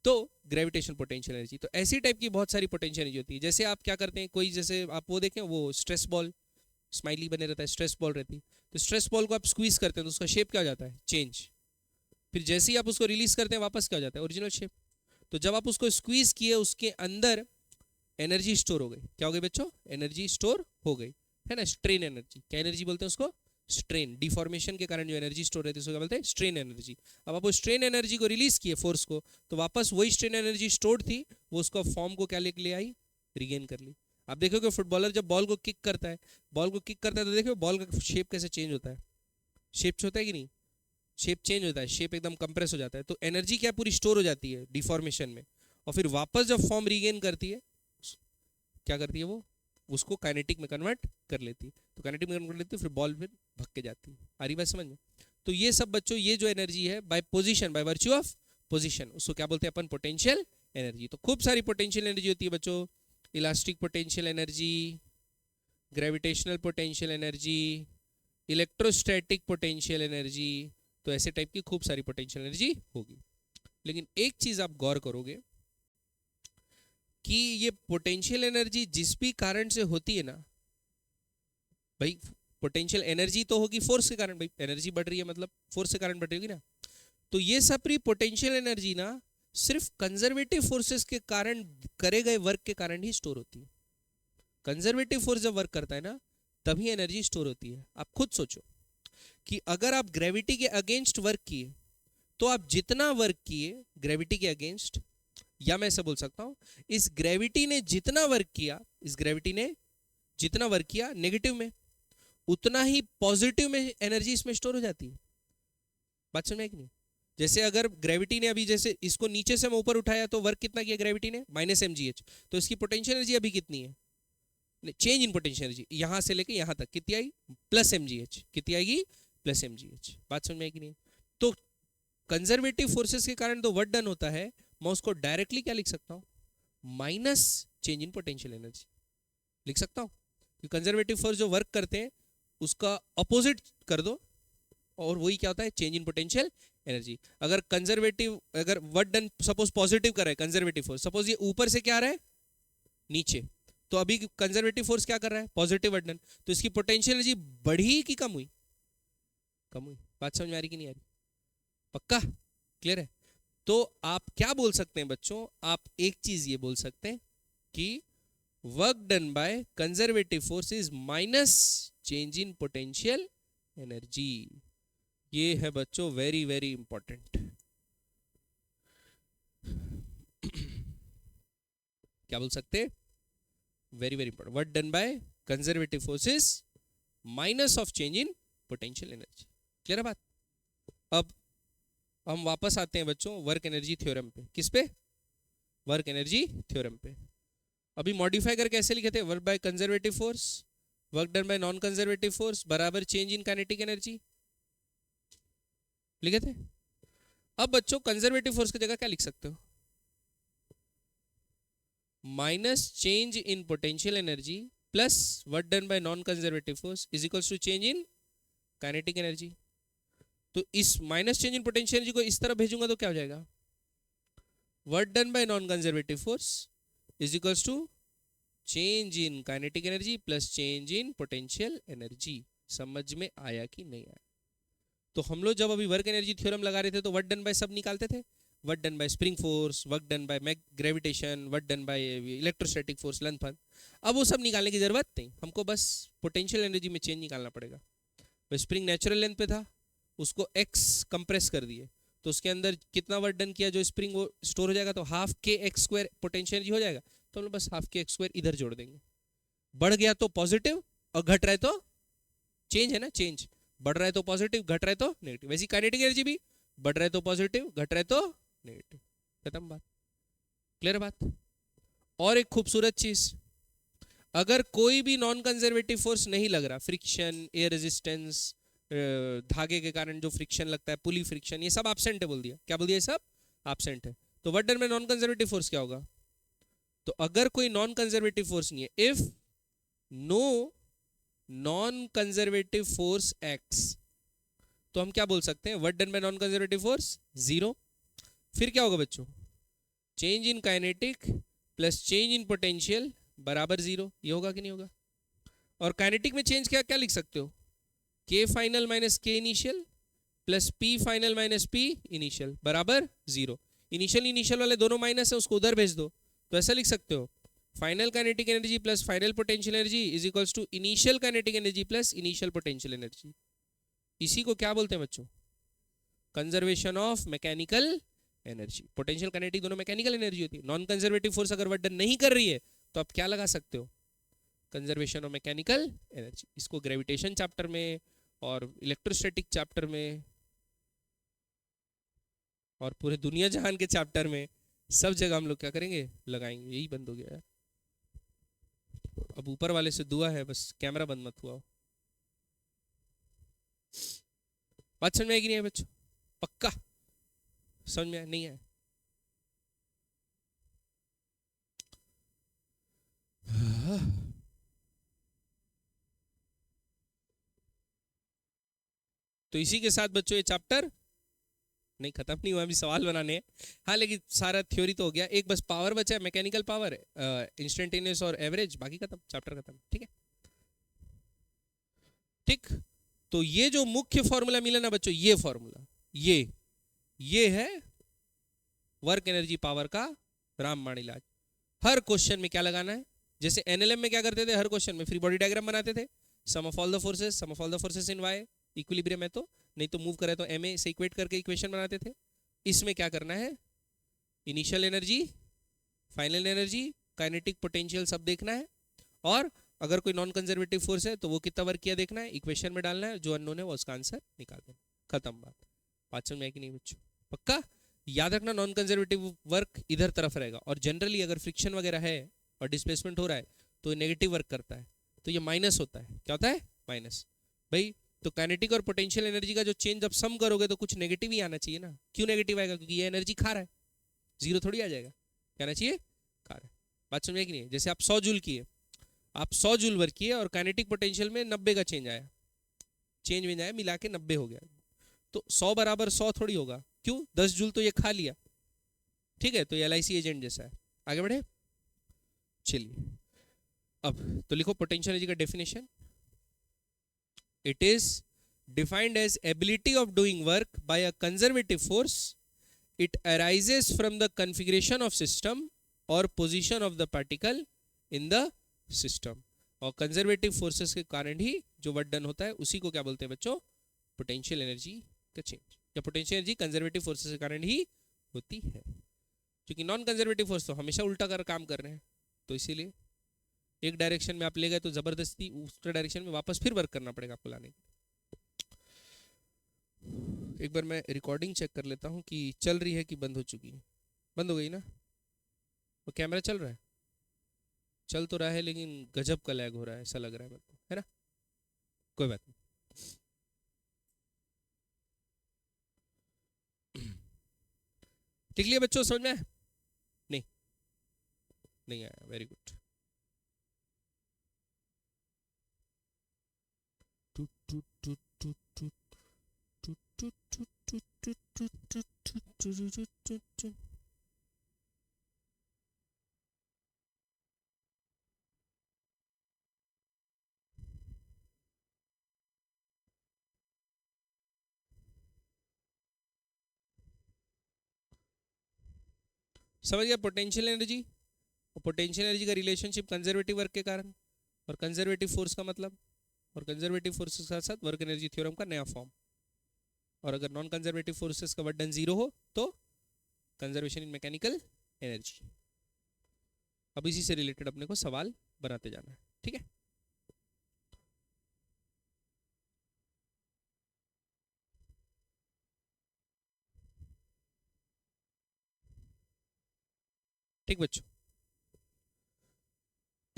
तो ग्रेविटेशनल पोटेंशियल एनर्जी, तो ऐसी टाइप की बहुत सारी पोटेंशियल एनर्जी होती है। जैसे आप क्या करते हैं, कोई जैसे आप वो देखें, वो स्ट्रेस बॉल स्माइली बने रहता है, स्ट्रेस बॉल रहती है, तो स्ट्रेस बॉल को आप स्क्वीज करते हैं तो उसका शेप क्या हो जाता है? चेंज। फिर जैसे ही आप उसको रिलीज करते हैं वापस क्या हो जाता है? Original shape. तो जब आप उसको स्क्वीज किए, उसके अंदर एनर्जी स्टोर हो गई। क्या हो गई बच्चों? एनर्जी स्टोर हो गई, है ना। स्ट्रेन एनर्जी, क्या एनर्जी बोलते हैं उसको? स्ट्रेन। डिफॉर्मेशन के कारण जो एनर्जी स्टोर रहती है उसको क्या बोलते हैं? Strain energy. अब आप उस स्ट्रेन एनर्जी को रिलीज किए, फोर्स को, तो वापस वही स्ट्रेन एनर्जी स्टोर्ड थी, वो उसका फॉर्म को क्या लेके ले आई? रिगेन कर ली। आप देखोगे फुटबॉलर जब बॉल को किक करता है, तो देखो बॉल का शेप कैसे चेंज होता है? शेप होता है कि नहीं? शेप चेंज होता है, शेप एकदम कंप्रेस हो जाता है। तो एनर्जी क्या पूरी स्टोर हो जाती है डिफॉर्मेशन में, और फिर वापस जब फॉर्म रिगेन करती है, क्या करती है वो? उसको काइनेटिक में कन्वर्ट कर लेती है। तो काइनेटिक में कन्वर्ट कर लेती है, फिर बॉल फिर भग के जाती है। आ रही बात समझ में? तो ये सब बच्चों, ये जो एनर्जी है by position, by virtue of position, उसको क्या बोलते हैं अपन? Potential energy. तो खूब सारी पोटेंशियल एनर्जी होती है बच्चों। Elastic potential energy, gravitational potential energy, electrostatic potential energy, तो ऐसे टाइप की खूब सारी पोटेंशियल एनर्जी होगी। लेकिन एक चीज आप गौर करोगे कि ये पोटेंशियल एनर्जी जिस भी कारण से होती है ना भाई, पोटेंशियल एनर्जी तो होगी फोर्स के कारण, भाई एनर्जी बढ़ रही है मतलब फोर्स के कारण बढ़ रही होगी ना। तो ये सब पोटेंशियल एनर्जी ना सिर्फ कंजर्वेटिव फोर्सेस के कारण करे गए वर्क के कारण ही स्टोर होती है। कंजर्वेटिव फोर्स जब वर्क करता है ना तभी एनर्जी स्टोर होती है। आप खुद सोचो कि अगर आप ग्रेविटी के अगेंस्ट वर्क किए तो आप जितना वर्क किए ग्रेविटी के अगेंस्ट, या मैं ऐसे बोल सकता हूं इस ग्रेविटी ने जितना वर्क किया, इस ग्रेविटी ने जितना वर्क किया नेगेटिव में, उतना ही पॉजिटिव में एनर्जी इसमें स्टोर हो जाती है। बात समझ में आई कि नहीं? जैसे अगर ग्रेविटी ने अभी जैसे इसको नीचे से मैं ऊपर उठाया तो वर्क कितना किया ग्रेविटी ने, -mgh, तो इसकी पोटेंशियल एनर्जी अभी कितनी है, चेंज इन पोटेंशियल एनर्जी यहां से लेके यहां तक कितनी आई, +mgh, कितनी आएगी, +mgh। बात समझ में आई कि नहीं? तो कंजर्वेटिव फोर्सेस के कारण तो वर्क डन होता है, मैं उसको डायरेक्टली क्या लिख सकता हूं, minus change in potential energy लिख सकता हूं। कंजर्वेटिव फोर्स जो वर्क करते हैं उसका अपोजिट कर दो और वही क्या होता है, चेंज इन पोटेंशियल एनर्जी। अगर कंजर्वेटिव, अगर वर्क डन सपोज पॉजिटिव कर रहा है कंजर्वेटिव फोर्स, सपोज ये ऊपर से क्या आ रहा है नीचे, तो अभी कंजर्वेटिव फोर्स क्या कर रहा है, पॉजिटिव वर्क डन, तो इसकी पोटेंशियल एनर्जी बढ़ी कि कम हुई, कम हुई। बात समझ में आ रही कि नहीं आ रही? पक्का क्लियर है? तो आप क्या बोल सकते हैं बच्चों, आप एक चीज ये बोल सकते हैं कि work done by conservative force is minus change in potential energy. ये है बच्चों वेरी वेरी इंपॉर्टेंट। क्या बोल सकते हैं, very very important, work done by conservative force is minus of change in potential energy. Clear है बात? अब हम वापस आते हैं बच्चों वर्क एनर्जी थ्योरम पे। किस पे? वर्क एनर्जी थ्योरम पे। अभी मॉडिफाई करके कैसे लिखे थे, work by conservative force, work done by non conservative force बराबर चेंज इन काइनेटिक एनर्जी लिखे थे। अब बच्चों कंजर्वेटिव फोर्स की जगह क्या लिख सकते हो, minus change in potential energy plus work done by non conservative force is equals to change in kinetic energy. तो इस minus change in potential energy को इस तरफ भेजूंगा तो क्या हो जाएगा, work done by non conservative force is equals to change in kinetic energy plus change in potential energy. समझ में आया कि नहीं आया? तो हम लोग जब अभी वर्क एनर्जी थ्योरम लगा रहे थे तो वर्क डन बाय सब निकालते थे, work done by spring force, work done by gravitation, work done by electrostatic force, length fun. अब वो सब निकालने की जरूरत नहीं, हमको बस पोटेंशियल एनर्जी में चेंज निकालना पड़ेगा। स्प्रिंग नेचुरल लेंथ पे था, उसको x कंप्रेस कर दिए तो उसके अंदर कितना वर्क डन किया जो स्प्रिंग वो स्टोर हो जाएगा, तो हाफ के एक्स स्क्वायर पोटेंशियल एनर्जी हो जाएगा। तो हम लोग बस हाफ के एक्स स्क्वायर इधर जोड़ देंगे, बढ़ गया तो पॉजिटिव और घट रहा है तो चेंज है ना, चेंज, बढ़ रहा है तो पॉजिटिव, घट रहा है तो नेगेटिव। वैसी काइनेटिक एनर्जी भी बढ़ रहा है तो पॉजिटिव, घट रहा है तो नेगेटिव। खत्म बात, क्लियर बात? और एक खूबसूरत चीज, अगर कोई भी नॉन कंजर्वेटिव फोर्स नहीं लग रहा, फ्रिक्शन, एयर रेजिस्टेंस, धागे के कारण जो फ्रिक्शन लगता है, पुली फ्रिक्शन, ये सब एब्सेंट है बोल दिया। क्या बोल दिया? ये सब एब्सेंट है। तो वर्क डन में नॉन कंजर्वेटिव फोर्स क्या होगा? तो अगर कोई नॉन कंजर्वेटिव फोर्स नहीं है, if no non conservative force x, तो हम क्या बोल सकते हैं, work done by non conservative force 0। फिर क्या होगा बच्चों, change in kinetic plus change in potential बराबर 0। ये होगा कि नहीं होगा? और काइनेटिक में चेंज क्या क्या लिख सकते हो, के फाइनल माइनस के initial plus P final minus P initial बराबर 0। इनिशियल इनिशियल वाले दोनों माइनस है, उसको उधर भेज दो, तो ऐसा लिख सकते हो, final kinetic energy plus final potential energy is equals to initial kinetic energy plus initial potential energy. इसी को क्या बोलते हैं बच्चों, conservation of mechanical energy. Potential kinetic दोनों मैकेनिकल एनर्जी होती है। नॉन कंजर्वेटिव फोर्स अगर वर्क डन नहीं कर रही है तो आप क्या लगा सकते हो, कंजर्वेशन ऑफ मैकेनिकल एनर्जी। इसको ग्रेविटेशन चैप्टर में और इलेक्ट्रोस्टैटिक चैप्टर में और पूरे दुनिया जहान के चैप्टर में सब जगह हम लोग क्या करेंगे, लगाएंगे। यही बंद हो गया है। अब ऊपर वाले से दुआ है बस कैमरा बंद मत हुआ हो। बात समझ में आएगी नहीं है बच्चों? पक्का समझ में नहीं है? तो इसी के साथ बच्चों ये चैप्टर नहीं खत्म नहीं हुआ, अभी सवाल बनाने हैं। हाँ लेकिन सारा थ्योरी तो हो गया, एक बस पावर बचा है, मैकेनिकल पावर, इंस्टेंटेनियस और एवरेज, बाकी खत्म, चैप्टर खत्म। ठीक है, ठीक। तो ये जो मुख्य फॉर्मूला मिला ना बच्चों, ये फॉर्मूला ये है वर्क एनर्जी पावर का रामबाण इलाज। हर क्वेश्चन में क्या लगाना है, जैसे एनएलएम में क्या करते थे, हर क्वेश्चन में फ्री बॉडी डायग्राम बनाते थे, sum of all the forces, sum of all the forces in Y, equilibrium है तो, नहीं तो मूव करे तो एमए से इक्वेट करके इक्वेशन बनाते थे। इसमें क्या करना है, initial energy, final energy, kinetic potential सब देखना है, और अगर कोई नॉन कंजर्वेटिव फोर्स है तो वो कितना वर्क किया देखना है, इक्वेशन में डालना है, जो अननोन है वो उसका आंसर निकाल देना, खत्म बात। बात समझ में आई कि नहीं बच्चों? पक्का याद रखना, नॉन कंजर्वेटिव वर्क इधर तरफ रहेगा, और जनरली अगर फ्रिक्शन वगैरह है और डिस्प्लेसमेंट हो रहा है तो नेगेटिव वर्क करता है, तो ये माइनस होता है। क्या होता है? माइनस। भाई तो काइनेटिक और पोटेंशियल एनर्जी का जो चेंज जब सम करोगे तो कुछ नेगेटिव ही आना चाहिए ना। क्यों नेगेटिव आएगा? क्योंकि ये एनर्जी खा रहा है, जीरो थोड़ी आ जाएगा। क्या आना चाहिए? खा रहा है। बात समझ में कि नहीं? जैसे आप 100 जूल किए, आप 100 जूल वर्क किए और काइनेटिक पोटेंशियल में 90 का चेंज आया, चेंज में आया, मिला के 90 हो गया, तो 100 बराबर 100 थोड़ी होगा। क्यों? 10 जूल तो ये खा लिया, ठीक है, तो ये LIC एजेंट जैसा है। आगे बढ़े, चलिए अब तो लिखो पोटेंशियल एनर्जी का definition. It is defined as ability of doing work by a conservative force, it arises from the configuration of system और position of the particle in the system. और कंजर्वेटिव फोर्सेस के कारण ही जो work done होता है उसी को क्या बोलते हैं बच्चों? पोटेंशियल एनर्जी का चेंज। या पोटेंशियल एनर्जी कंजर्वेटिव फोर्सेस के कारण ही होती है, क्योंकि नॉन कंजर्वेटिव फोर्स तो हमेशा उल्टा कर काम कर रहे हैं, तो इसीलिए एक डायरेक्शन में आप ले गए तो जबरदस्ती उस डायरेक्शन में वापस फिर वर्क करना पड़ेगा आपको लाने के। एक बार मैं रिकॉर्डिंग चेक कर लेता हूँ कि चल रही है कि बंद हो चुकी है। बंद हो गई ना? वो कैमरा चल रहा है? चल तो रहा है लेकिन गजब का लैग हो रहा है, ऐसा लग रहा है मेरे को, है ना? कोई बात नहीं। ठीक लिया बच्चों, समझ में? नहीं नहीं आया, वेरी गुड। समझ गया पोटेंशियल एनर्जी और पोटेंशियल एनर्जी का रिलेशनशिप कंजर्वेटिव वर्क के कारण, और कंजर्वेटिव फोर्स का मतलब, और कंजर्वेटिव फोर्सेस के साथ साथ वर्क एनर्जी थ्योरम का नया फॉर्म। और अगर नॉन कंजर्वेटिव फोर्सेस का वर्क डन जीरो हो तो कंजर्वेशन इन मैकेनिकल एनर्जी। अब इसी से रिलेटेड अपने को सवाल बनाते जाना है, ठीक है? ठीक बच्चों,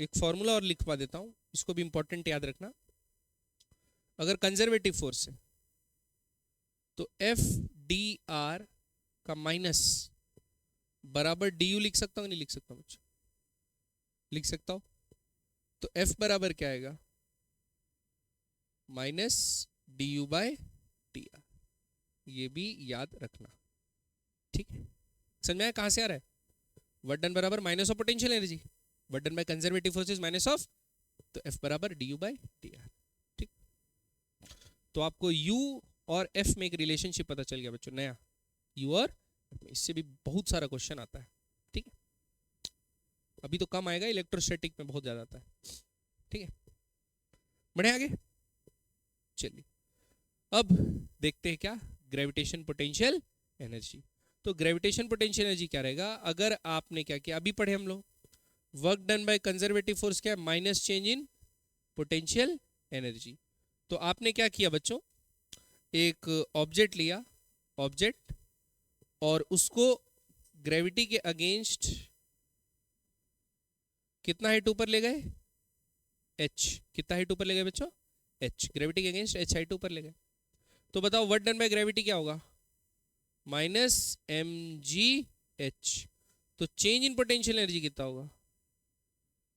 एक फॉर्मूला और लिखवा देता हूं, इसको भी इंपॉर्टेंट याद रखना। अगर कंजर्वेटिव फोर्स है तो FDR का माइनस बराबर DU लिख सकता हूं? नहीं लिख सकता बच्चों? लिख सकता हूं। तो F बराबर क्या आएगा? Minus DU by DR। ये भी याद रखना, ठीक है? समझ में आया कहां से आ रहा है? वर्क डन बराबर minus of potential energy, work done by conservative forces minus of, तो F बराबर DU बाय DR। ठीक, तो आपको U और F में एक रिलेशनशिप पता चल गया बच्चों, नया U और F में। इससे भी बहुत सारा क्वेश्चन आता है, ठीक है? अभी तो कम आएगा, इलेक्ट्रोस्टैटिक में बहुत ज्यादा आता है, ठीक है? बढ़े आगे, चलिए अब देखते हैं क्या, ग्रेविटेशन पोटेंशियल एनर्जी। तो ग्रेविटेशन पोटेंशियल एनर्जी क्या रहेगा? अगर आपने क्या किया, अभी पढ़े हम लोग, work done by conservative force क्या है? Minus change in potential energy. तो आपने क्या किया बच्चों, एक ऑब्जेक्ट लिया, ऑब्जेक्ट, और उसको ग्रेविटी के अगेंस्ट कितना हाइट ऊपर ले गए? h। कितना हाइट ऊपर ले गए बच्चों? h। ग्रेविटी के अगेंस्ट h हाइट ऊपर ले गए। तो बताओ वर्क डन बाय ग्रेविटी क्या होगा? Minus mgh। तो चेंज इन पोटेंशियल एनर्जी कितना होगा?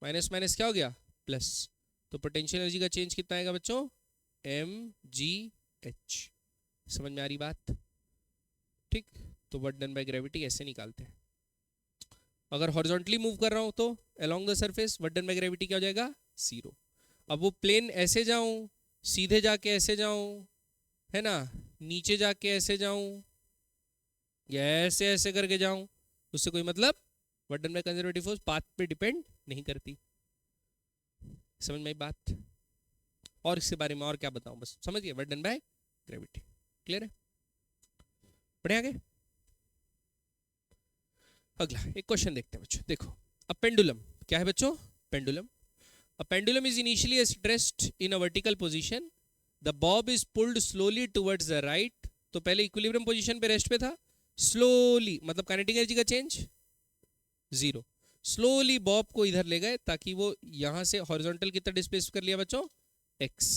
माइनस माइनस क्या हो गया? प्लस। तो पोटेंशियल एनर्जी का चेंज कितना आएगा बच्चों? mgh। समझ में आ रही बात? ठीक, तो वर्क डन बाय ग्रेविटी ऐसे निकालते हैं। अगर हॉरिजॉन्टली मूव कर रहा हूं तो along the surface work done by gravity क्या हो जाएगा? 0। अब वो प्लेन ऐसे जाऊं, सीधे जाके ऐसे जाऊं, है ना, नीचे जाके ऐसे जाऊं, या ऐसे ऐसे करके जाऊं, उससे कोई मतलब, work done by conservative force path पे डिपेंड नहीं करती। समझ में आई बात? और इसके बारे में और क्या बताऊं, बस समझ गए, work done by gravity. Clear है? बढ़िया आगे। अगला एक क्वेश्चन देखते हैं बच्चों, देखो। अ पेंडुलम, क्या है बच्चों? Pendulum. A pendulum is initially rest in a vertical position, the Bob is pulled slowly towards the right. तो पहले इक्विलिब्रियम पोजीशन पे रेस्ट पे था, स्लोली मतलब काइनेटिक एनर्जी का चेंज जीरो, स्लोली बॉब को इधर ले गए ताकि वो यहां से हॉरिजॉन्टल कितना डिस्प्लेस कर लिया बच्चों? x।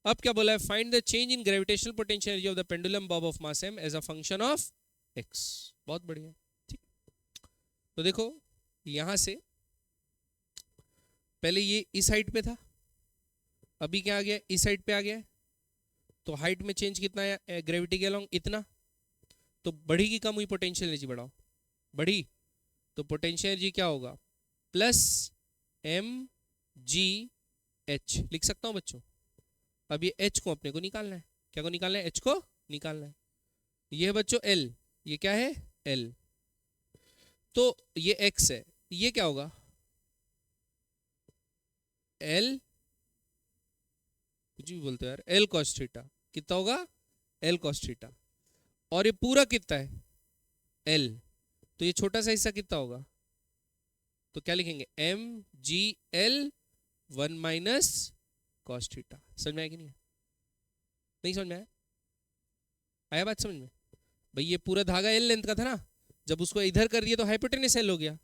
अब क्या बोला है? Find the change in gravitational potential energy of the pendulum bob of mass m as a function of x। बहुत बढ़िया, ठीक। तो देखो यहां से पहले ये इस हाइट पे था, अभी क्या आ गया? इस हाइट पे आ गया। तो हाइट में चेंज कितना है ग्रेविटी के अलोंग? इतना। तो बढ़ी की कम हुई? पोटेंशियल एनर्जी बढ़ाओ, बढ़ी। तो पोटेंशियल एनर्जी क्या होगा? प्लस mgh लिख सकता हूं बच्चों। अब ये h को अपने को निकालना है। क्या को निकालना है? h को निकालना है। ये है बच्चों l, ये क्या है? l। तो ये x है, ये क्या होगा? l, कुछ भी बोलते हो यार, l cos थीटा। कितना होगा? l cos theta. और ये पूरा कितना है? l। तो ये छोटा सा हिस्सा कितना होगा? तो क्या लिखेंगे? mgl 1 minus cos theta. समझ में आया कि नहीं? नहीं समझ में आया? आया बात समझ में? भाई ये पूरा धागा एल लेंथ का था ना, जब उसको इधर कर दिया तो हाइपोटेनस एल हो गया।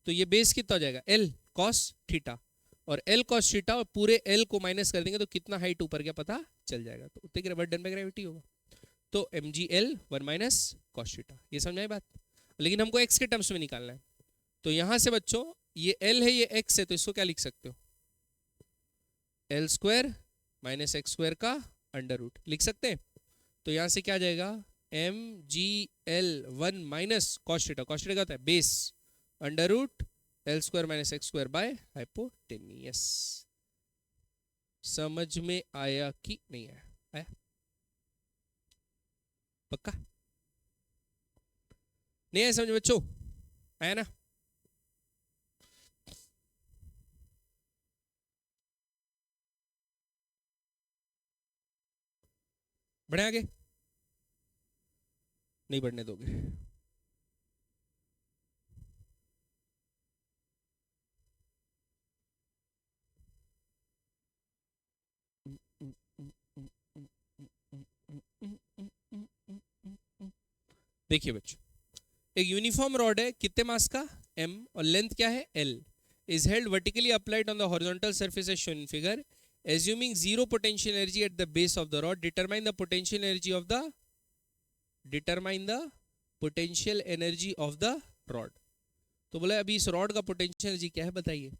तो ये बेस कितना हो जाएगा? L cos theta. और एल कॉस थीटा और पूरे एल को माइनस कर देंगे तो कितना हाइट ऊपर गया पता चल जाएगा। तो उतने वर्क डन बाय ग्रेविटी होगा। तो mgl 1 माइनस कॉस थीटा। ये समझ में आई बात? लेकिन हमको x के टर्म्स में निकालना है। तो यहां से बच्चों ये l है, ये x है, तो इसको क्या लिख सकते हो? L square minus x square का अंडर रूट लिख सकते हैं। तो यहां से क्या आ जाएगा? mgl 1 minus cos theta. Cos theta क्या होता है? Base, under root l square minus x square by hypotenuse. समझ में आया कि नहीं आया? आया पक्का? नहीं आया समझ में बच्चों? आया ना? बढ़े आगे? नहीं बढ़ने दोगे? देखिए बच्चों, एक यूनिफॉर्म रॉड है, कितने मास का? m, और लेंथ क्या है? l, is held vertically applied on the horizontal surface as shown in figure. Assuming zero potential energy at the base of the rod, determine the potential energy of the rod. तो बोला अभी इस rod का potential energy क्या है बताइए?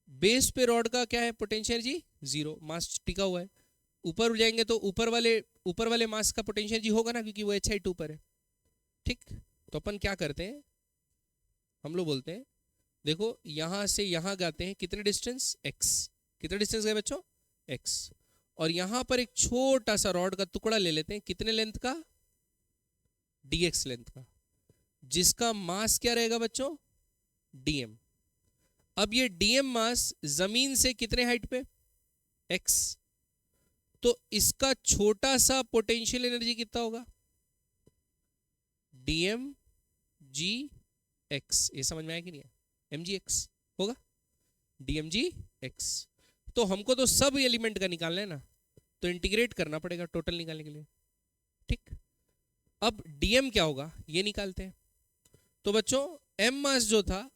Base पे rod का क्या है पोटेंशियल एनर्जी? जीरो, मास टिका हुआ है। ऊपर जाएंगे तो ऊपर वाले मास का पोटेंशियल एनर्जी होगा ना, क्योंकि वो h हाइट ऊपर है। ठीक, तो अपन क्या करते हैं, हम लोग बोलते हैं देखो यहां से यहां गाते हैं कितने डिस्टेंस? x। कितने डिस्टेंस गए बच्चों? x। और यहां पर एक छोटा सा रॉड का टुकड़ा ले लेते हैं, कितने लेंथ का? dx लेंथ का, जिसका मास क्या रहेगा बच्चों? dm। अब ये dm मास जमीन से कितने हाइट पे? x। तो इसका छोटा सा पोटेंशियल एनर्जी कितना होगा? dm g x। ये समझ में आया कि नहीं है? mgx होगा, dmgx। तो हमको तो सब एलिमेंट का निकालना है ना, तो इंटीग्रेट करना पड़ेगा टोटल निकालने के लिए। ठीक, अब dm क्या होगा ये निकालते हैं। तो बच्चों m मास जो था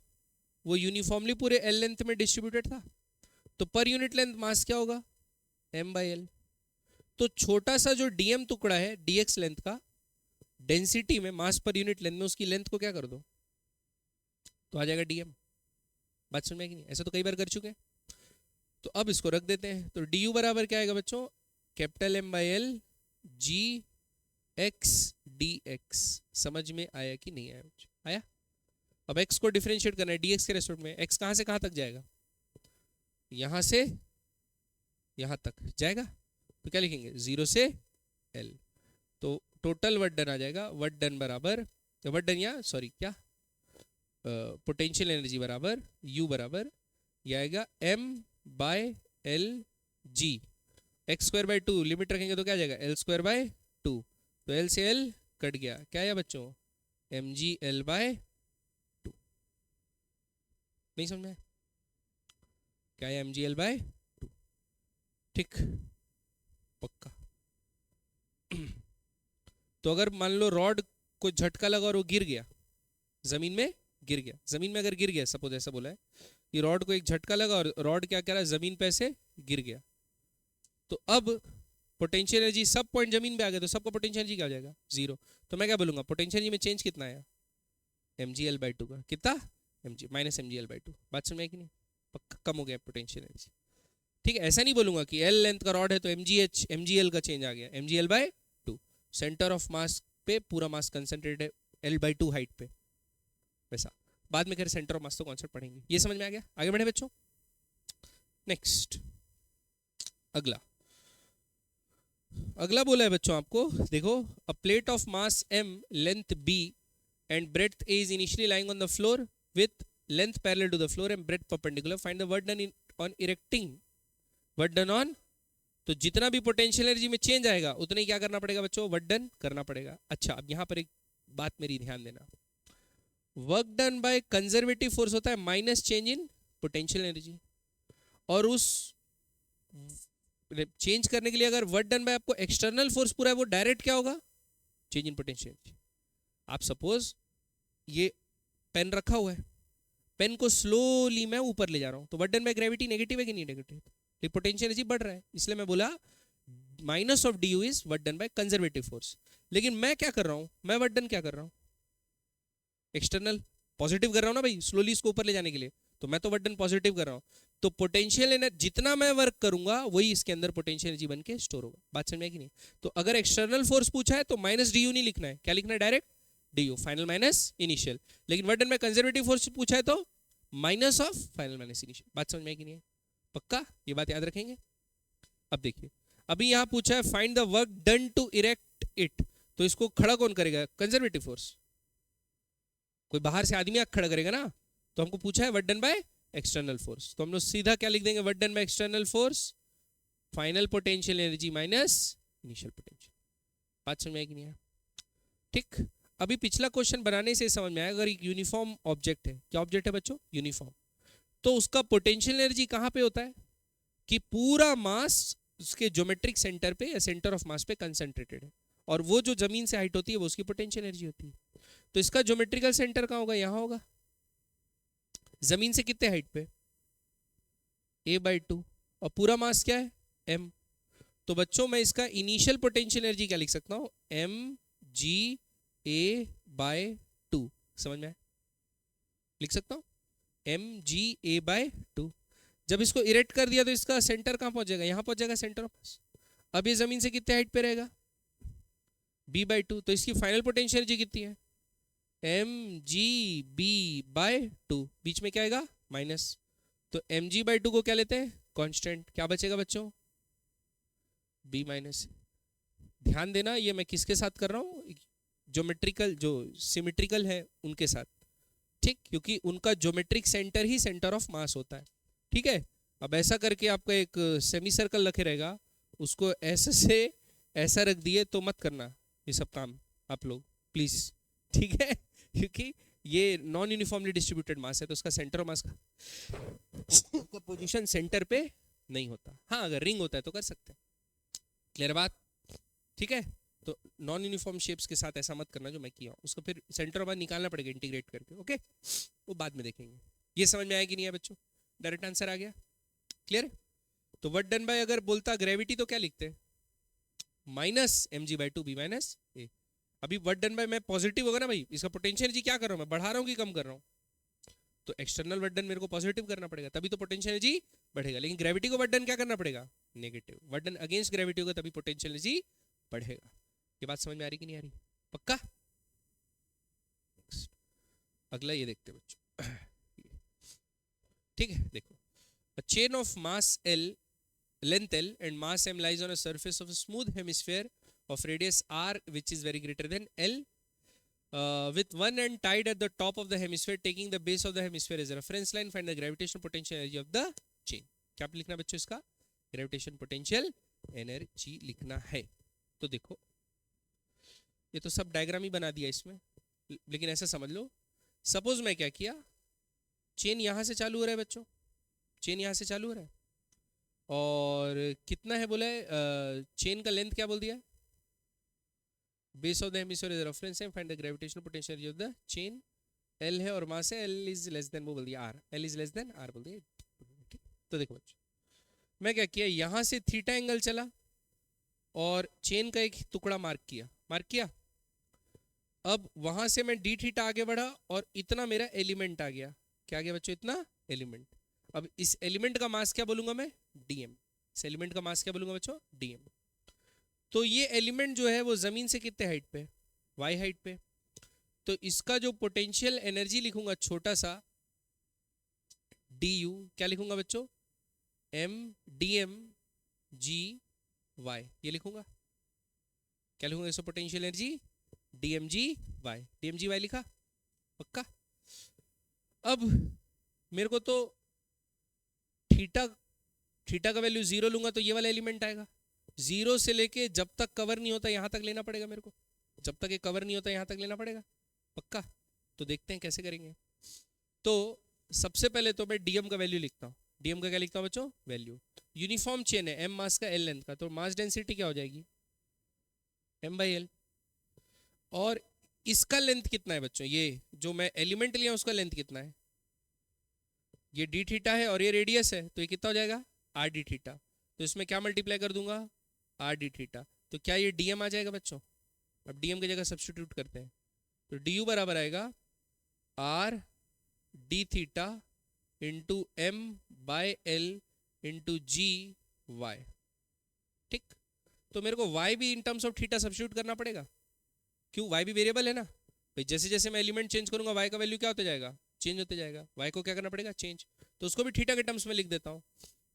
वो यूनिफॉर्मली पूरे l लेंथ में डिस्ट्रीब्यूटेड था, तो पर यूनिट लेंथ मास क्या होगा? m by l। तो छोटा सा जो dm टुकड़ा है dx लेंथ का, डेंसिटी में मास पर यूनिट लेंथ में उसकी लेंथ को क्या कर दो तो आ जाएगा dm। बात समझ में आई कि नहीं? ऐसा तो कई बार कर चुके हैं। तो अब इसको रख देते हैं, तो du बराबर क्या आएगा बच्चों? Capital M by l ji x D x. समझ में आया कि नहीं आया? आया? अब x को डिफरेंशिएट करना है dx के रेस्पेक्ट में। x कहां से कहां तक जाएगा? यहां से यहां तक जाएगा, तो क्या लिखेंगे? 0 से l। तो टोटल वर्क डन आ जाएगा, वर्क डन बराबर, वर्क डन या सॉरी क्या पोटेंशियल एनर्जी बराबर U बराबर ये आएगा m/L/g, x²/2 लिमिट रखेंगे तो क्या आ जाएगा L²/2, तो L से L कट गया, क्या आया बच्चों mgL/2। नहीं समझ में क्या है mgL/2, ठीक पक्का। तो अगर मान लो रॉड को झटका लगा और वो गिर गया, जमीन में गिर गया, जमीन में अगर गिर गया, सपोज ऐसा बोला है कि रॉड को एक झटका लगा और रॉड क्या कर रहा है जमीन पे से गिर गया, तो अब पोटेंशियल एनर्जी सब पॉइंट जमीन पे आ गया, तो सबका पोटेंशियल एनर्जी क्या हो जाएगा 0। तो मैं क्या बोलूंगा पोटेंशियल एनर्जी में चेंज कितना आया mgL/2 का, कितना -mgL/2। बात समझ में आई कि नहीं, पक्का कम हो गया पोटेंशियल एनर्जी। ठीक है, ऐसा नहीं बोलूंगा कि L लेंथ का रॉड है तो mgL का चेंज आ गया, mgL/2 सेंटर ऑफ मास पे पूरा मास कंसंट्रेटेड है L/2 हाइट पे, वैसा बाद में खैर सेंटर ऑफ मास तो कॉन्सेप्ट पढ़ेंगे। ये समझ में आ गया, आगे बढ़े बच्चों। नेक्स्ट अगला बोला है बच्चों आपको, देखो अ plate of mass m length b and breadth a is initially lying on the floor with length parallel to the floor and breadth perpendicular, find the work done on erecting, work done on, तो जितना भी potential energy में change आएगा उतना ही क्या करना पड़ेगा बच्चों, वर्क डन करना पड़ेगा। अच्छा अब यहां पर एक बात मेरी ध्यान देना, work done by conservative force होता है minus change in potential energy, और उस चेंज करने के लिए अगर वर्क डन बाय आपको एक्सटर्नल फोर्स पूरा है, वो डायरेक्ट क्या होगा चेंज इन पोटेंशियल एनर्जी। आप सपोज ये पेन रखा हुआ है, पेन को स्लोली मैं ऊपर ले जा रहा हूं, तो work done by gravity negative है कि नहीं नेगेटिव, तो पोटेंशियल एनर्जी बढ़ रहा है, इसलिए मैं बोला minus of D you is work done by conservative force. लेकिन मैं क्या कर रहा हूं, मैं वर्क डन क्या कर रहा हूं एक्सटर्नल पॉजिटिव कर रहा हूं ना भाई, स्लोली इसको ऊपर ले जाने के लिए, तो मैं तो वर्क डन पॉजिटिव कर रहा हूं, तो पोटेंशियल एनर्जी जितना मैं वर्क करूंगा वही इसके अंदर पोटेंशियल एनर्जी बन के स्टोर होगा। बात समझ में कि नहीं। तो अगर एक्सटर्नल फोर्स पूछा है तो माइनस डी यू नहीं लिखना है, क्या लिखना है direct D U final minus initial. लेकिन work done by conservative force पूछा है तो minus of final minus initial. बात समझ में कि नहीं, पक्का ये बात याद रखेंगे। अब देखिए अभी यहां पूछा है find the work done to erect it, तो इसको खड़ा कौन करेगा, कंजर्वेटिव फोर्स, कोई बाहर से आदमी आके खड़ा करेगा ना, तो हमको पूछा है work done by external force, तो हम लोग सीधा क्या लिख देंगे, work done by external force final potential energy minus initial potential. बात समझ में आई कि नहीं है, ठीक। अभी पिछला क्वेश्चन बनाने से समझ में आया, अगर एक यूनिफॉर्म ऑब्जेक्ट है, क्या ऑब्जेक्ट है बच्चों यूनिफॉर्म, तो उसका पोटेंशियल एनर्जी कहां पे होता है कि पूरा मास उसके ज्योमेट्रिक सेंटर पे या सेंटर ऑफ मास पे कंसंट्रेटेड है, और वो जो जमीन से हाइट होती है वो उसकी पोटेंशियल एनर्जी होती है। तो इसका ज्योमेट्रिकल सेंटर कहां होगा, यहां होगा, जमीन से कितने हाइट पे a/2, और पूरा मास क्या है m। तो बच्चों मैं इसका इनिशियल पोटेंशियल एनर्जी क्या लिख सकता हूं, mgA/2, समझ में लिख सकता हूं mgA/2। जब इसको इरेक्ट कर दिया तो इसका सेंटर कहां पहुंच जाएगा, यहां पहुंच जाएगा सेंटर ऑफ मास। अब ये जमीन से कितने हाइट पे रहेगा b/2, तो इसकी फाइनल पोटेंशियल एनर्जी कितनी है mgB/2, बीच में क्या आएगा माइनस, तो mg/2 को क्या लेते हैं कांस्टेंट, क्या बचेगा बच्चों b माइनस। ध्यान देना ये मैं किसके साथ कर रहा हूं, ज्योमेट्रिकल जो सिमेट्रिकल है उनके साथ, ठीक, क्योंकि उनका geometric centre he centre of mass होता है, ठीक है। अब ऐसा करके आपका एक सेमी सर्कल रखे रहेगा, उसको ऐसे से ऐसा रख दिए तो मत करना ये सब काम आप लोग प्लीज, ठीक है, क्योंकि ये नॉन यूनिफॉर्मली डिस्ट्रीब्यूटेड मास है, तो उसका सेंटर ऑफ मास का पोजीशन सेंटर पे नहीं होता। हाँ अगर रिंग होता है तो कर सकते हैं, क्लियर बात, ठीक है। तो नॉन यूनिफॉर्म शेप्स के साथ ऐसा मत करना जो मैं किया हूं, उसको फिर सेंटर ऑफ मास निकालना पड़ेगा इंटीग्रेट करके, ओके, वो बाद में देखेंगे। ये समझ में आया कि नहीं है बच्चों, डायरेक्ट आंसर आ गया, क्लियर। तो वर्क डन बाय अगर बोलता ग्रेविटी तो क्या लिखते हैं माइनस mg/2 b माइनस ए। अभी वर्क डन बाय मैं पॉजिटिव होगा ना भाई, इसका पोटेंशियल एनर्जी क्या कर रहा हूं मैं, बढ़ा रहा हूं कि कम कर रहा हूं, तो एक्सटर्नल वर्क डन मेरे को पॉजिटिव करना पड़ेगा तभी तो पोटेंशियल एनर्जी बढ़ेगा। लेकिन ग्रेविटी को वर्क डन क्या करना पड़ेगा negative, work done against gravity होगा तभी पोटेंशियल एनर्जी बढ़ेगा। ये बात समझ में आ रही कि नहीं आ रही, पक्का। अगला ये देखते हैं बच्चों, ठीक है, देखो a chain of mass L, length L and mass m lies on a surface of a smooth hemisphere of radius r which is very greater than L. with one end tied at the top of the hemisphere, taking the base of the hemisphere as a reference line, find the gravitational potential energy of the chain. क्या लिखना है बच्चों इसका? Gravitation potential energy लिखना है. तो देखो ये तो सब डायग्राम ही बना दिया इसमें, लेकिन ऐसा समझ लो, सपोज मैं क्या किया, चेन यहां से चालू हो रहा है बच्चों, चेन यहां से चालू हो रहा है, और कितना है बोला है, चेन का लेंथ क्या बोल दिया, base of the hemisphere is reference है, find the gravitational potential energy of the chain. L है और मास है, एल इज लेस देन, वो बोल दिया r, l is less than r बोल दिया. तो देखो बच्चों मैं क्या किया, यहां से थीटा एंगल चला और चेन का एक टुकड़ा मार्क किया. अब वहां से मैं डी थीटा आगे बढ़ा और इतना मेरा एलिमेंट आ गया. क्या आ गया बच्चों? इतना एलिमेंट. अब इस एलिमेंट का मास क्या बोलूंगा मैं? डीएम. इस एलिमेंट का मास क्या बोलूंगा बच्चों? डीएम. तो ये एलिमेंट जो है वो जमीन से कितने हाइट पे? वाई हाइट पे. तो इसका जो पोटेंशियल एनर्जी लिखूंगा छोटा सा डी यू, क्या लिखूंगा बच्चों? M d m g y, ये लिखूंगा. क्या लिखूंगा इसको? Potential energy d m g y. D m g y लिखा पक्का. अब मेरे को तो थीटा का वैल्यू 0 लूंगा तो ये वाला एलिमेंट आएगा. 0 से लेके जब तक कवर नहीं होता यहां तक लेना पड़ेगा मेरे को. जब तक ये कवर नहीं होता यहां तक लेना पड़ेगा पक्का. तो देखते हैं कैसे करेंगे. तो सबसे पहले तो मैं डीएम का वैल्यू लिखता हूं. डीएम का क्या लिखता हूं बच्चों? वैल्यू. यूनिफॉर्म चेन है, एम मास का एल लेंथ का, तो मास डेंसिटी क्या हो जाएगी? M by l. और इसका लेंथ कितना है बच्चों? ये जो मैं एलिमेंट लिया उसका लेंथ कितना है? ये डी थीटा है और ये रेडियस है, तो ये कितना हो जाएगा? Are d theta. तो इसमें क्या मल्टीप्लाई कर दूंगा? Are d theta. तो क्या ये डीएम आ जाएगा बच्चों? अब डीएम की जगह सब्स्टिट्यूट करते हैं, तो डी यू बराबर आएगा r d theta into m by l into g y. ठीक. तो मेरे को वाई भी in terms of theta substitute करना पड़ेगा. क्यों? वाई भी वेरिएबल है ना भाई. जैसे जैसे मैं एलिमेंट चेंज करूंगा वाई का वैल्यू क्या होता जाएगा? चेंज होते जाएगा. वाई को क्या करना पड़ेगा? चेंज. तो उसको भी थीटा के टर्म्स में लिख देता हूं.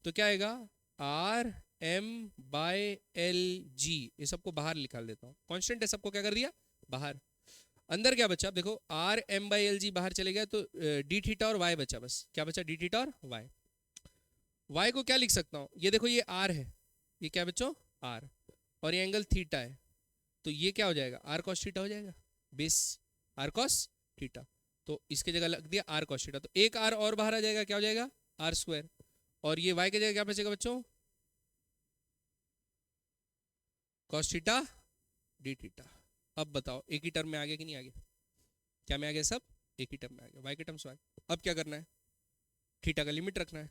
तो क्या आएगा? R m by l g. ये सबको बाहर निकाल देता हूं. कांस्टेंट है, सबको क्या कर दिया? बाहर. अंदर क्या बचा? देखो r m by l g बाहर चले गया, तो डी थीटा और वाई बचा. बस क्या बचा? डी थीटा और वाई. वाई को क्या लिख सकता हूं? ये देखो ये आर है, ये क्या बच्चों? आर. और ये एंगल थीटा है, तो ये क्या हो जाएगा? आर कॉस थीटा हो जाएगा. Base r cos theta. तो इसके जगह लग दिया आर कॉस थीटा. तो एक आर और बाहर आ जाएगा, क्या हो जाएगा? R square. और ये वाई की जगह क्या बचेगा बच्चों? Cos theta d theta. अब बताओ एक ही टर्म में आ गया कि नहीं आ गया? क्या में आ गया? सब एक ही टर्म में आ गया. वाई के टर्म्स वाई. अब क्या करना है? थीटा का लिमिट रखना है.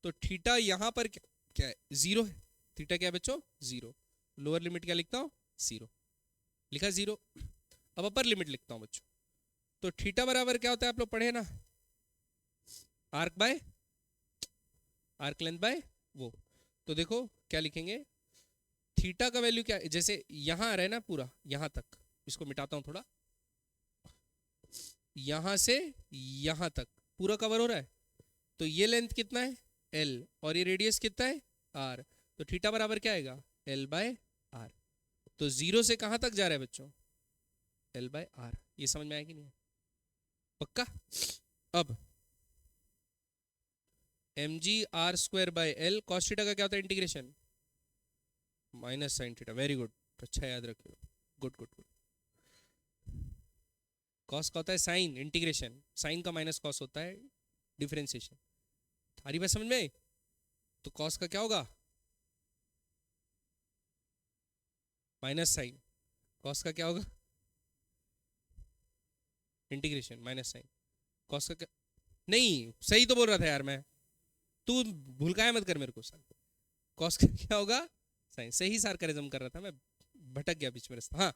तो थीटा यहां पर क्या है? 0 है. थीटा क्या है बच्चों? 0. लोअर लिमिट क्या लिखता हूं? 0. लिखा 0. अब अपर लिमिट लिखता हूं बच्चों. तो थीटा बराबर क्या होता है? आप लोग पढ़े ना, arc bye arc length bye वो. तो देखो क्या लिखेंगे? थीटा का वैल्यू क्या है? जैसे यहां आ रहा है ना पूरा, यहां तक, इसको मिटाता हूं थोड़ा, यहां से यहां तक पूरा कवर हो रहा है. तो ये लेंथ कितना है? एल. और ये रेडियस कितना है? आर. तो थीटा बराबर क्या आएगा? L by r. तो 0 से कहां तक जा रहा है बच्चों? L by r. ये समझ में आया कि नहीं? पक्का. अब m g r square by l. Cos theta का क्या होता है? Integration minus sine theta. Very good. अच्छा याद रखियो. Good good good. कॉस का होता है साइन इंटीग्रेशन, साइन का माइनस कॉस होता है डिफरेंशिएशन. सारी बात समझ में? तो कॉस का क्या होगा? Minus sign. कॉस का क्या होगा? Integration minus sign. कॉस का क्या? नहीं सही तो बोल रहा था यार मैं, तू भूलकाया मत कर मेरे को. कॉस का क्या होगा? साइन. सही सार्करिज्म कर रहा था मैं, भटक गया बीच में रास्ता. हाँ,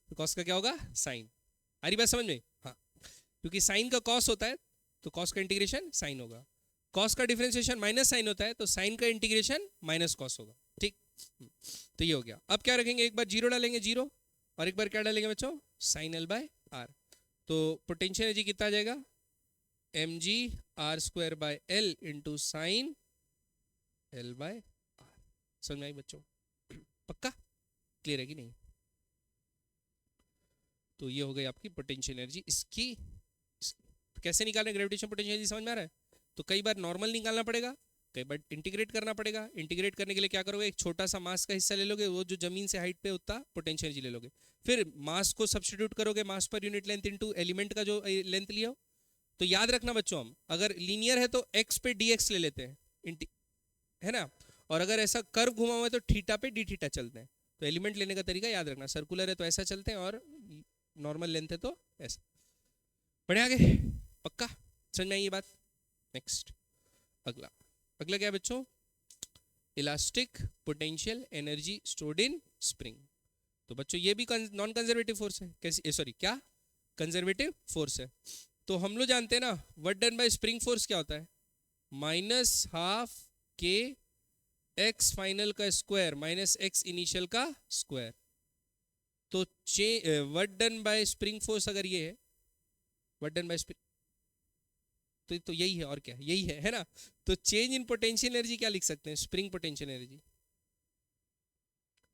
तो कॉस का क्या होगा? साइन. आ रही बात समझ में? हाँ, क्योंकि साइन का कॉस होता है तो कॉस का इंटीग्रेशन साइन होगा. कॉस का डिफरेंशिएशन माइनस साइन होता है तो साइन का इंटीग्रेशन माइनस कॉस होगा. ठीक. तो ये हो गया. अब क्या रखेंगे? एक बार 0 डालेंगे 0, और एक बार क्या डालेंगे बच्चों? Sine l by r. तो पोटेंशियल एनर्जी कितना आ जाएगा? M g r square by l into sine l by r. समझ में आई बच्चों? पक्का क्लियर है कि नहीं? तो ये हो गई आपकी पोटेंशियल एनर्जी। कैसे निकालना है ग्रेविटेशन पोटेंशियल एनर्जी, समझ में आ रहा है? तो कई बार नॉर्मल निकालना पड़ेगा, कई बार इंटीग्रेट करना पड़ेगा। इंटीग्रेट करने के लिए क्या करोगे, एक छोटा सा मास का हिस्सा ले लोगे, वो जो जमीन से हाइट पे उतना पोटेंशियल एनर्जी ले लोगे, फिर मास को सब्स्टिट्यूट करोगे मास per unit length into element का जो लेंथ लिया हो। तो याद रखना बच्चों, हम अगर लीनियर है तो x पे dx ले लेते हैं, है ना, और अगर ऐसा कर्व घुमा हुआ है तो थीटा पे डी थीटा चलते हैं। तो एलिमेंट लेने का तरीका याद रखना, सर्कुलर है तो ऐसा चलते हैं और नॉर्मल लेंथ है तो ऐसा। बढ़े आगे, पक्का समझ में आई ये बात? नेक्स्ट, अगला क्या है बच्चों, elastic potential energy stored in spring. तो बच्चों ये भी नॉन कंजर्वेटिव फोर्स है, कैसी, सॉरी क्या, कंजर्वेटिव फोर्स है। तो हम लोग जानते हैं ना work done by spring force क्या होता है, -12 के एक्स फाइनल का स्क्वायर माइनस एक्स इनिशियल का स्क्वायर। तो work done by spring force अगर ये है, वर्क डन बाय स्प्रिंग, तो यही है और क्या, यही है ना। तो चेंज इन पोटेंशियल एनर्जी क्या लिख सकते हैं, spring potential energy,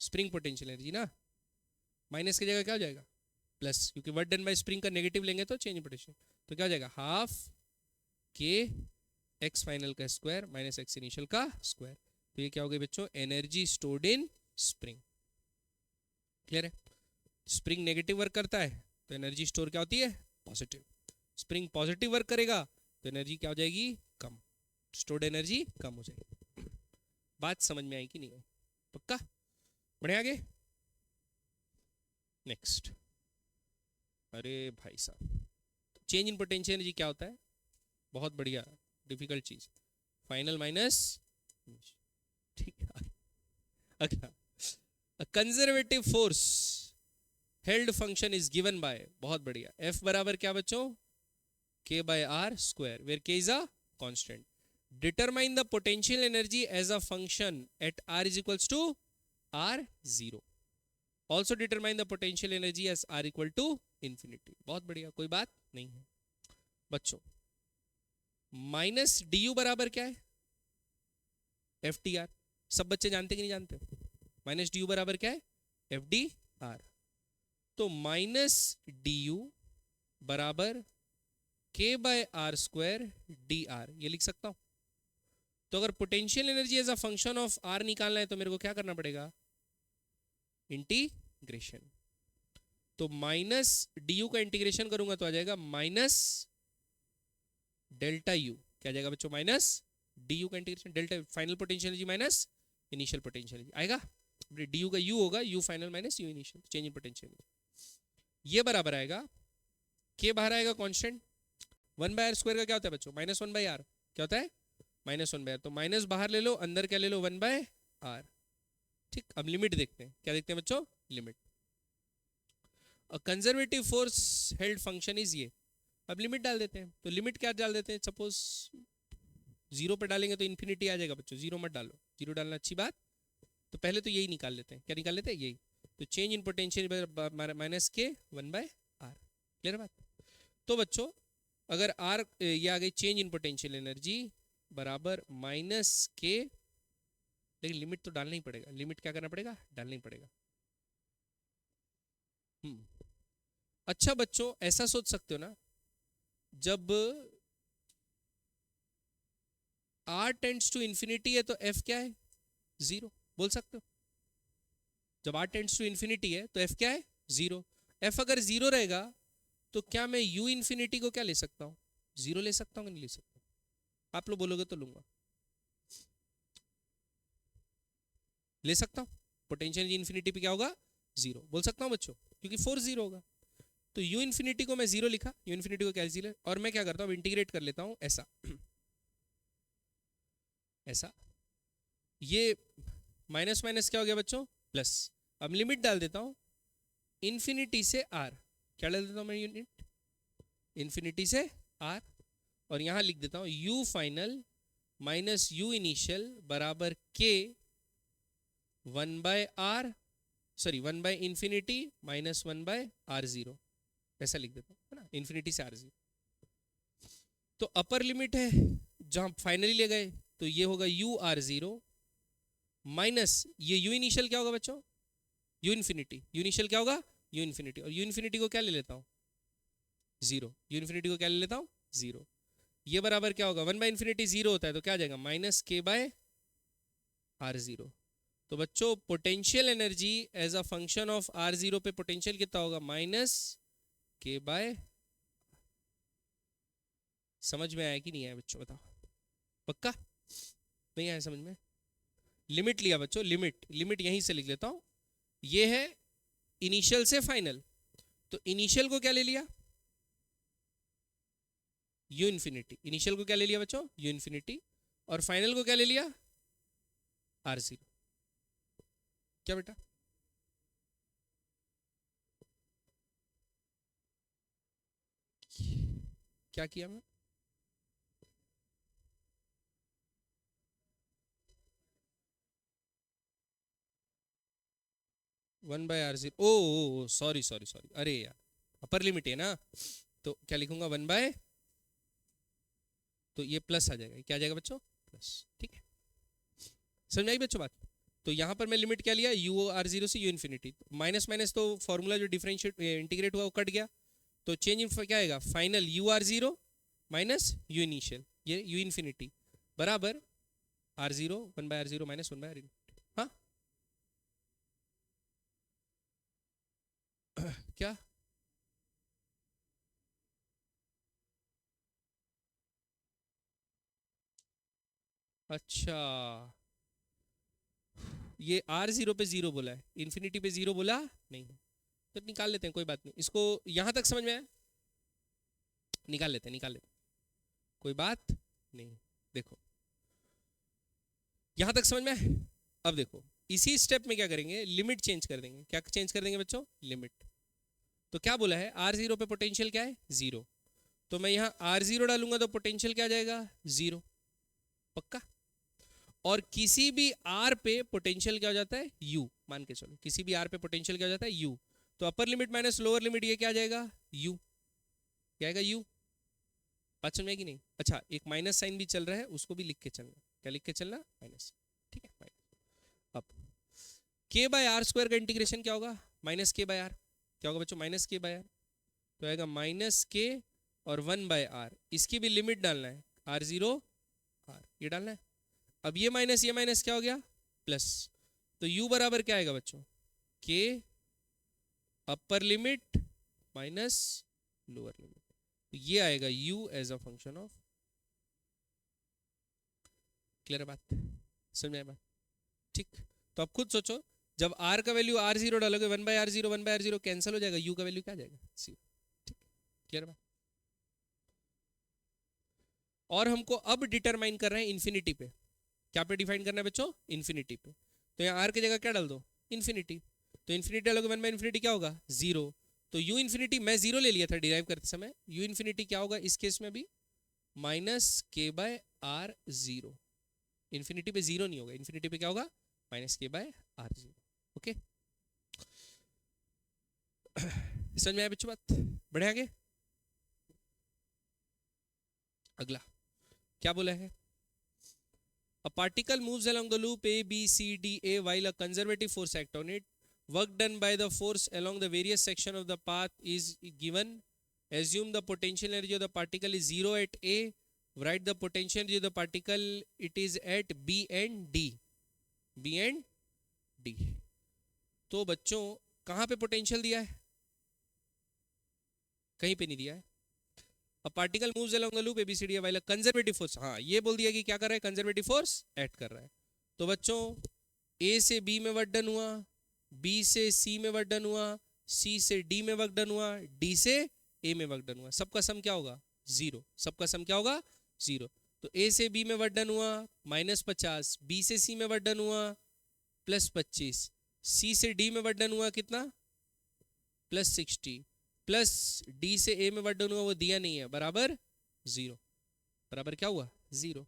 spring potential energy ना, माइनस की जगह क्या हो जाएगा प्लस, क्योंकि वर्क डन बाय स्प्रिंग का नेगेटिव लेंगे तो चेंज इन पोटेंशियल, तो क्या हो जाएगा 12 के एक्स फाइनल का स्क्वायर माइनस एक्स इनिशियल का स्क्वायर। तो ये क्या हो गई बच्चों, energy stored in spring. Clear है? स्प्रिंग नेगेटिव वर्क करता है तो एनर्जी स्टोर क्या होती है, पॉजिटिव। स्प्रिंग पॉजिटिव वर्क करेगा तो एनर्जी क्या हो जाएगी, कम, स्टोर्ड एनर्जी कम हो जाएगी। बात समझ में आई कि नहीं? पक्का? बढ़े आगे, नेक्स्ट। अरे भाई साहब, चेंज इन पोटेंशियल एनर्जी क्या होता है, बहुत बढ़िया डिफिकल्ट चीज, फाइनल माइनस, ठीक है। अगला, conservative force held function is given by, बहुत बढ़िया, F बराबर क्या बच्चों, K by R square, where K is a constant. Determine the potential energy as a function at R is equals to R0. Also determine the potential energy as R equal to infinity. बहुत बढ़िया, कोई बात नहीं है बच्चों। Minus d u बराबर क्या है, एफ टी आर। सब बच्चे जानते कि नहीं जानते? माइनस डी यू बराबर क्या है, एफ डी आर। तो माइनस डी यू बराबर K by r square d r, ये लिख सकता हूं। तो अगर potential energy as a function of r निकालना है तो मेरे को क्या करना पड़ेगा, इंटीग्रेशन। तो माइनस डी यू का इंटीग्रेशन करूंगा तो आ जाएगा माइनस डेल्टा यू, क्या जाएगा बच्चों, माइनस डी यू का integration, delta final potential energy minus initial potential energy आएगा। डी यू का यू होगा, you final minus u initial, change in potential energy. ये बराबर आएगा, के बाहर आएगा कांस्टेंट, 1/r स्क्वायर का क्या होता है बच्चों, -1/r, क्या होता है, -1/r। तो माइनस बाहर ले लो, अंदर क्या ले लो, 1/r। ठीक, अब लिमिट देखते हैं, क्या देखते हैं बच्चों, limit. Conservative force held function is ये। अब लिमिट डाल देते हैं, तो लिमिट क्या डाल देते हैं, सपोज 0 पे डालेंगे तो इन्फिनिटी आ जाएगा बच्चों, 0 मत डालो, 0 डालना अच्छी बात। तो पहले तो यही निकाल लेते हैं, क्या निकाल लेते हैं, यही। तो चेंज इन पोटेंशियल माइनस के 1/r। क्लियर बात? तो बच्चों अगर आर ये आ गई चेंज इन पोटेंशियल एनर्जी बराबर माइनस के, लेकिन लिमिट तो डालना ही पड़ेगा, लिमिट क्या करना पड़ेगा, डालना ही पड़ेगा। अच्छा बच्चों ऐसा सोच सकते हो ना, जब r टेंड्स टू इन्फिनिटी है तो f क्या है, 0, बोल सकते हो। जब r टेंड्स टू इन्फिनिटी है तो f क्या है, 0। f अगर 0 रहेगा तो क्या मैं u इन्फिनिटी को क्या ले सकता हूं, 0 ले सकता हूं कि नहीं ले सकता? आप लोग बोलोगे तो लूंगा, ले सकता हूं। पोटेंशियल इन्फिनिटी पे क्या होगा, 0, बोल सकता हूं बच्चों, क्योंकि फोर्स 0 होगा। तो u इन्फिनिटी को मैं 0 लिखा, u इन्फिनिटी को क्या 0, और मैं क्या करता हूं, इंटीग्रेट कर लेता हूं ऐसा ऐसा, ये माइनस माइनस क्या हो गया बच्चों, प्लस। अब लिमिट डाल देता हूं इन्फिनिटी से r, क्या डाल देता हूं मैं, यूनिट इन्फिनिटी से r, और यहां लिख देता हूं u final minus u initial बराबर k 1/r, sorry 1 infinity minus 1/r0, ऐसा लिख देता हूं, है ना, इन्फिनिटी से r0। तो अपर लिमिट है जहां फाइनली ले गए, तो ये होगा u r0 माइनस ये u इनिशियल क्या होगा बच्चों, u इन्फिनिटी, u इनिशियल क्या होगा यू इन्फिनिटी, और यू इन्फिनिटी को क्या ले लेता हूँ, जीरो, यू इन्फिनिटी को क्या ले लेता हूँ, जीरो। ये बराबर क्या होगा, वन बाय इन्फिनिटी जीरो होता है तो क्या आ जाएगा, माइनस के बाय आर जीरो। तो बच्चों potential energy as a function of r zero पे पोटेंशियल कितना होगा, माइनस के बाय। समझ में आया कि नहीं आया बच्चों, बताओ, पक्का नहीं आया समझ में? लिमिट लिया बच्चों, लिमिट, लिमिट यहीं से लिख लेता हूं, ये है इनिशियल से फाइनल, तो इनिशियल को क्या ले लिया, यू इन्फिनिटी, इनिशियल को क्या ले लिया बच्चों, यू इन्फिनिटी, और फाइनल को क्या ले लिया, आर जीरो। क्या बेटा, क्या किया मैं, one by r zero, oh sorry sorry sorry, अरे यार अपर लिमिट है ना, तो क्या लिखूंगा, वन बाय, तो ये प्लस आ जाएगा, क्या आ जाएगा बच्चों, प्लस, ठीक है, समझ आई बच्चों बात? तो यहाँ पर मैं लिमिट क्या लिया, यू आर जीरो से यू इन्फिनिटी, माइनस माइनस तो फॉर्मूला जो डिफरेंशिएट इंटीग्रेट हुआ वो कट गया, तो चेंज इन क्या आएगा, final u r zero minus u initial, ये यू इन्फिनिटी बराबर r zero, one by r zero minus one by r, हाँ क्या, अच्छा ये आर जीरो पे जीरो बोला है, इन्फिनिटी पे जीरो बोला नहीं, तो निकाल लेते हैं, कोई बात नहीं, इसको यहां तक समझ में आया, निकाल लेते हैं, निकाल लेते हैं, कोई बात नहीं। देखो यहां तक समझ में आया, अब देखो इसी स्टेप में क्या करेंगे, लिमिट चेंज कर देंगे, क्या चेंज कर देंगे बच्चों, लिमिट। तो क्या बोला है, आर जीरो पे पोटेंशियल क्या है, जीरो, तो मैं यहाँ आर जीरो डालूंगा तो पोटेंशियल क्या आ जाएगा, जीरो, पक्का। और किसी भी आर पे पोटेंशियल क्या हो जाता है, यू, मान के चलो किसी भी आर पे पोटेंशियल क्या हो जाता है, यू, तो अपर लिमिट माइनस लोअर लिमिट ये क्या आ जाएगा, यू, क्या आएगा, यू, बात समझ में कि नहीं? अच्छा एक माइनस साइन भी चल रहा है, उसको भी लिख के चलना, क्या लिख के चलना, माइनस, ठीक है माइनस। अब के बाय आर स्क्वायर का इंटीग्रेशन क्या होगा, माइनस के बाय आर, क्या होगा बच्चों, माइनस के बाय आर, तो आएगा माइनस के और वन बाय आर, इसकी भी लिमिट डालना है, आर जीरो आर, ये डालना है। अब ये माइनस क्या हो गया, प्लस, तो u बराबर क्या आएगा बच्चों, के upper limit minus lower limit, तो ये आएगा u as a function of, clear बात, समझ में बात, ठीक। तो आप खुद सोचो, जब r का वैल्यू आर जीरो डालोगे, one by r zero cancel हो जाएगा, u का वैल्यू क्या आ जाएगा, सी, ठीक, क्लियर बात। और हमको अब डिटरमाइन कर रहे हैं इन्फिनिटी पे, क्या पे डिफाइन करना है बच्चों, इन्फिनिटी पे, तो यहाँ r की जगह क्या डाल दो, इन्फिनिटी, तो इन्फिनिटी डालोगे, वन बाय इन्फिनिटी क्या होगा, जीरो, तो u इन्फिनिटी मैं जीरो ले लिया था डिराइव करते समय, u इन्फिनिटी क्या होगा इस केस में भी, माइनस के बाय आर जीरो, इन्फिनिटी पे जीरो नहीं होगा, इन्फिनिटी पे क्या होगा, माइनस के बाय आर जीरो, ओके। समझ में आया बच्चों बात, बढ़े आगे, अगला क्या बोला है, a particle moves along the loop a b c d a while a conservative force act on it, work done by the force along the various section of the path is given, assume the potential energy of the particle is zero at a, write the potential energy of the particle it is at b and d, b and d। तो बच्चों कहां पे potential दिया है, कहीं पे नहीं दिया है, a particle moves along the loop ABCD while a conservative force, हाँ ये बोल दिया कि क्या कर रहा है, कंजर्वेटिव फोर्स एक्ट कर रहा है, तो बच्चों A से B में वर्क डन हुआ, B से C में वर्क डन हुआ, C से D में वर्क डन हुआ, D से A में वर्क डन हुआ, सबका सम क्या होगा, जीरो, सबका सम क्या होगा, जीरो। तो A से B में वर्क डन हुआ -50, B से C में वर्क डन हुआ +25, C से D में वर्क डन हुआ कितना +60, प्लस डी से ए में वर्क डन हुआ वो दिया नहीं है, बराबर जीरो, बराबर क्या हुआ, जीरो।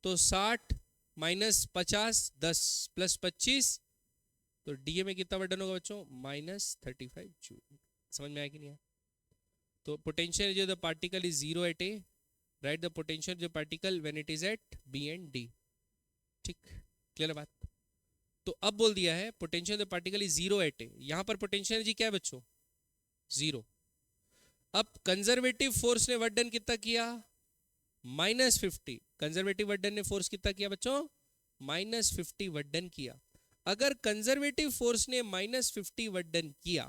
तो 60 -50 10 +25, तो डीए में कितना वर्क डन होगा बच्चों, -35 जूल। समझ में आया कि नहीं आया? तो पोटेंशियल जो the particle is zero at A, right the potential जो particle when it is at B and D, ठीक, क्लियर बात। तो अब बोल दिया है potential of the particle is zero at A, यहां पर पोटेंशियल एनर्जी क्या है बच्चों, जीरो। अब कंजर्वेटिव फोर्स ने वर्क डन कितना किया, -50। कंजर्वेटिव वर्क डन ने फोर्स कितना किया बच्चों, -50 वर्क डन किया। अगर कंजर्वेटिव फोर्स ने -50 वर्क डन किया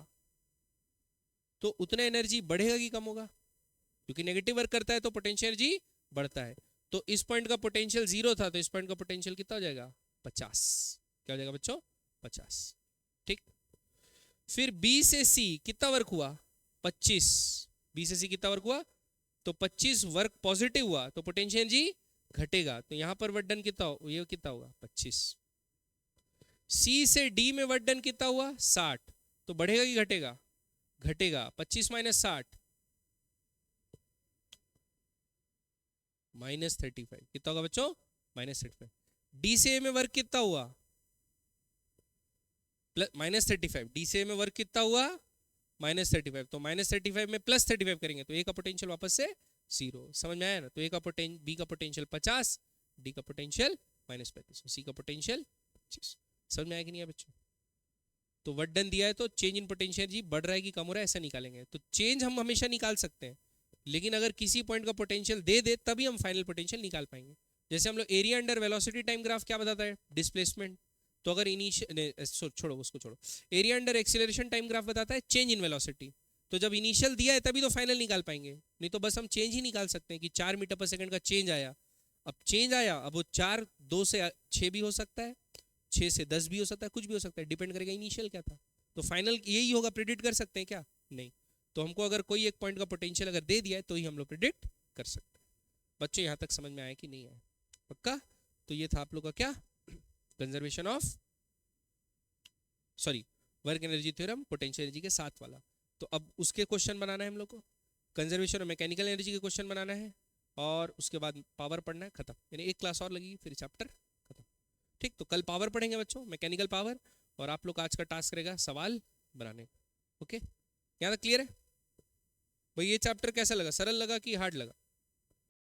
तो उतना एनर्जी बढ़ेगा कि कम होगा, क्योंकि नेगेटिव वर्क करता है तो पोटेंशियल एनर्जी बढ़ता है। तो इस पॉइंट का पोटेंशियल 0 था, तो इस पॉइंट का पोटेंशियल कितना हो जाएगा, 50। क्या हो जाएगा बच्चों, 50। ठीक, फिर बी से सी कितना वर्क हुआ, 25। बी से सी कितना वर्क हुआ, तो 25 वर्क पॉजिटिव हुआ तो पोटेंशियल एनर्जी घटेगा, तो यहां पर वर्क डन कितना हो, ये कितना होगा 25। सी से डी में वर्क डन कितना हुआ 60, तो बढ़ेगा कि घटेगा, घटेगा। 25 - 60 -35, कितना होगा बच्चों, -35। डी से ए में वर्क कितना हुआ, -35। डी से ए में वर्क कितना हुआ, -35, तो -35 में +35 करेंगे तो ए का पोटेंशियल वापस से 0। समझ में आया ना, तो ए का पोटेंशियल, बी का पोटेंशियल 50, डी का पोटेंशियल -35, सी का पोटेंशियल 25। समझ में आया कि नहीं है बच्चों। तो वर्क डन दिया है तो चेंज इन पोटेंशियल जी बढ़ रहा है कि कम हो रहा है ऐसा निकालेंगे। तो चेंज हम हमेशा निकाल सकते हैं, लेकिन अगर किसी पॉइंट का पोटेंशियल दे दे तभी हम फाइनल पोटेंशियल निकाल पाएंगे। जैसे हम लोग area under velocity time graph क्या बताता है, डिस्प्लेसमेंट। तो अगर इनिशियल, छोड़ो उसको छोड़ो, area under acceleration time graph बताता है चेंज इन वेलोसिटी। तो जब इनिशियल दिया है तभी तो फाइनल निकाल पाएंगे, नहीं तो बस हम चेंज ही निकाल सकते हैं कि 4 मीटर पर सेकंड का चेंज आया। अब चेंज आया, अब वो 4 2 से 6 भी हो सकता है, 6 से 10 भी हो सकता है, कुछ भी हो सकता है, डिपेंड करेगा इनिशियल क्या था। तो फाइनल यही होगा, प्रिडिक्ट कर सकते हैं क्या, नहीं। तो हमको अगर कोई एक पॉइंट का पोटेंशियल अगर दे दिया है तो ही हम लोग प्रिडिक्ट कर सकते हैं। बच्चों यहाँ तक समझ में आया कि नहीं आया, पक्का। तो ये था आप लोग का क्या, conservation of, sorry, work energy theorem potential energy के साथ वाला। तो अब उसके क्वेश्चन बनाना है हम लोग को, कंजर्वेशन ऑफ मैकेनिकल एनर्जी के क्वेश्चन बनाना है, और उसके बाद पावर पढ़ना है, खत्म। यानी एक क्लास और लगेगी फिर चैप्टर खत्म। ठीक, तो कल पावर पढ़ेंगे बच्चों, मैकेनिकल पावर, और आप लोग का आज का टास्क रहेगा सवाल बनाने का। ओके, यहाँ तक क्लियर है भाई। ये चैप्टर कैसा लगा, सरल लगा कि हार्ड लगा?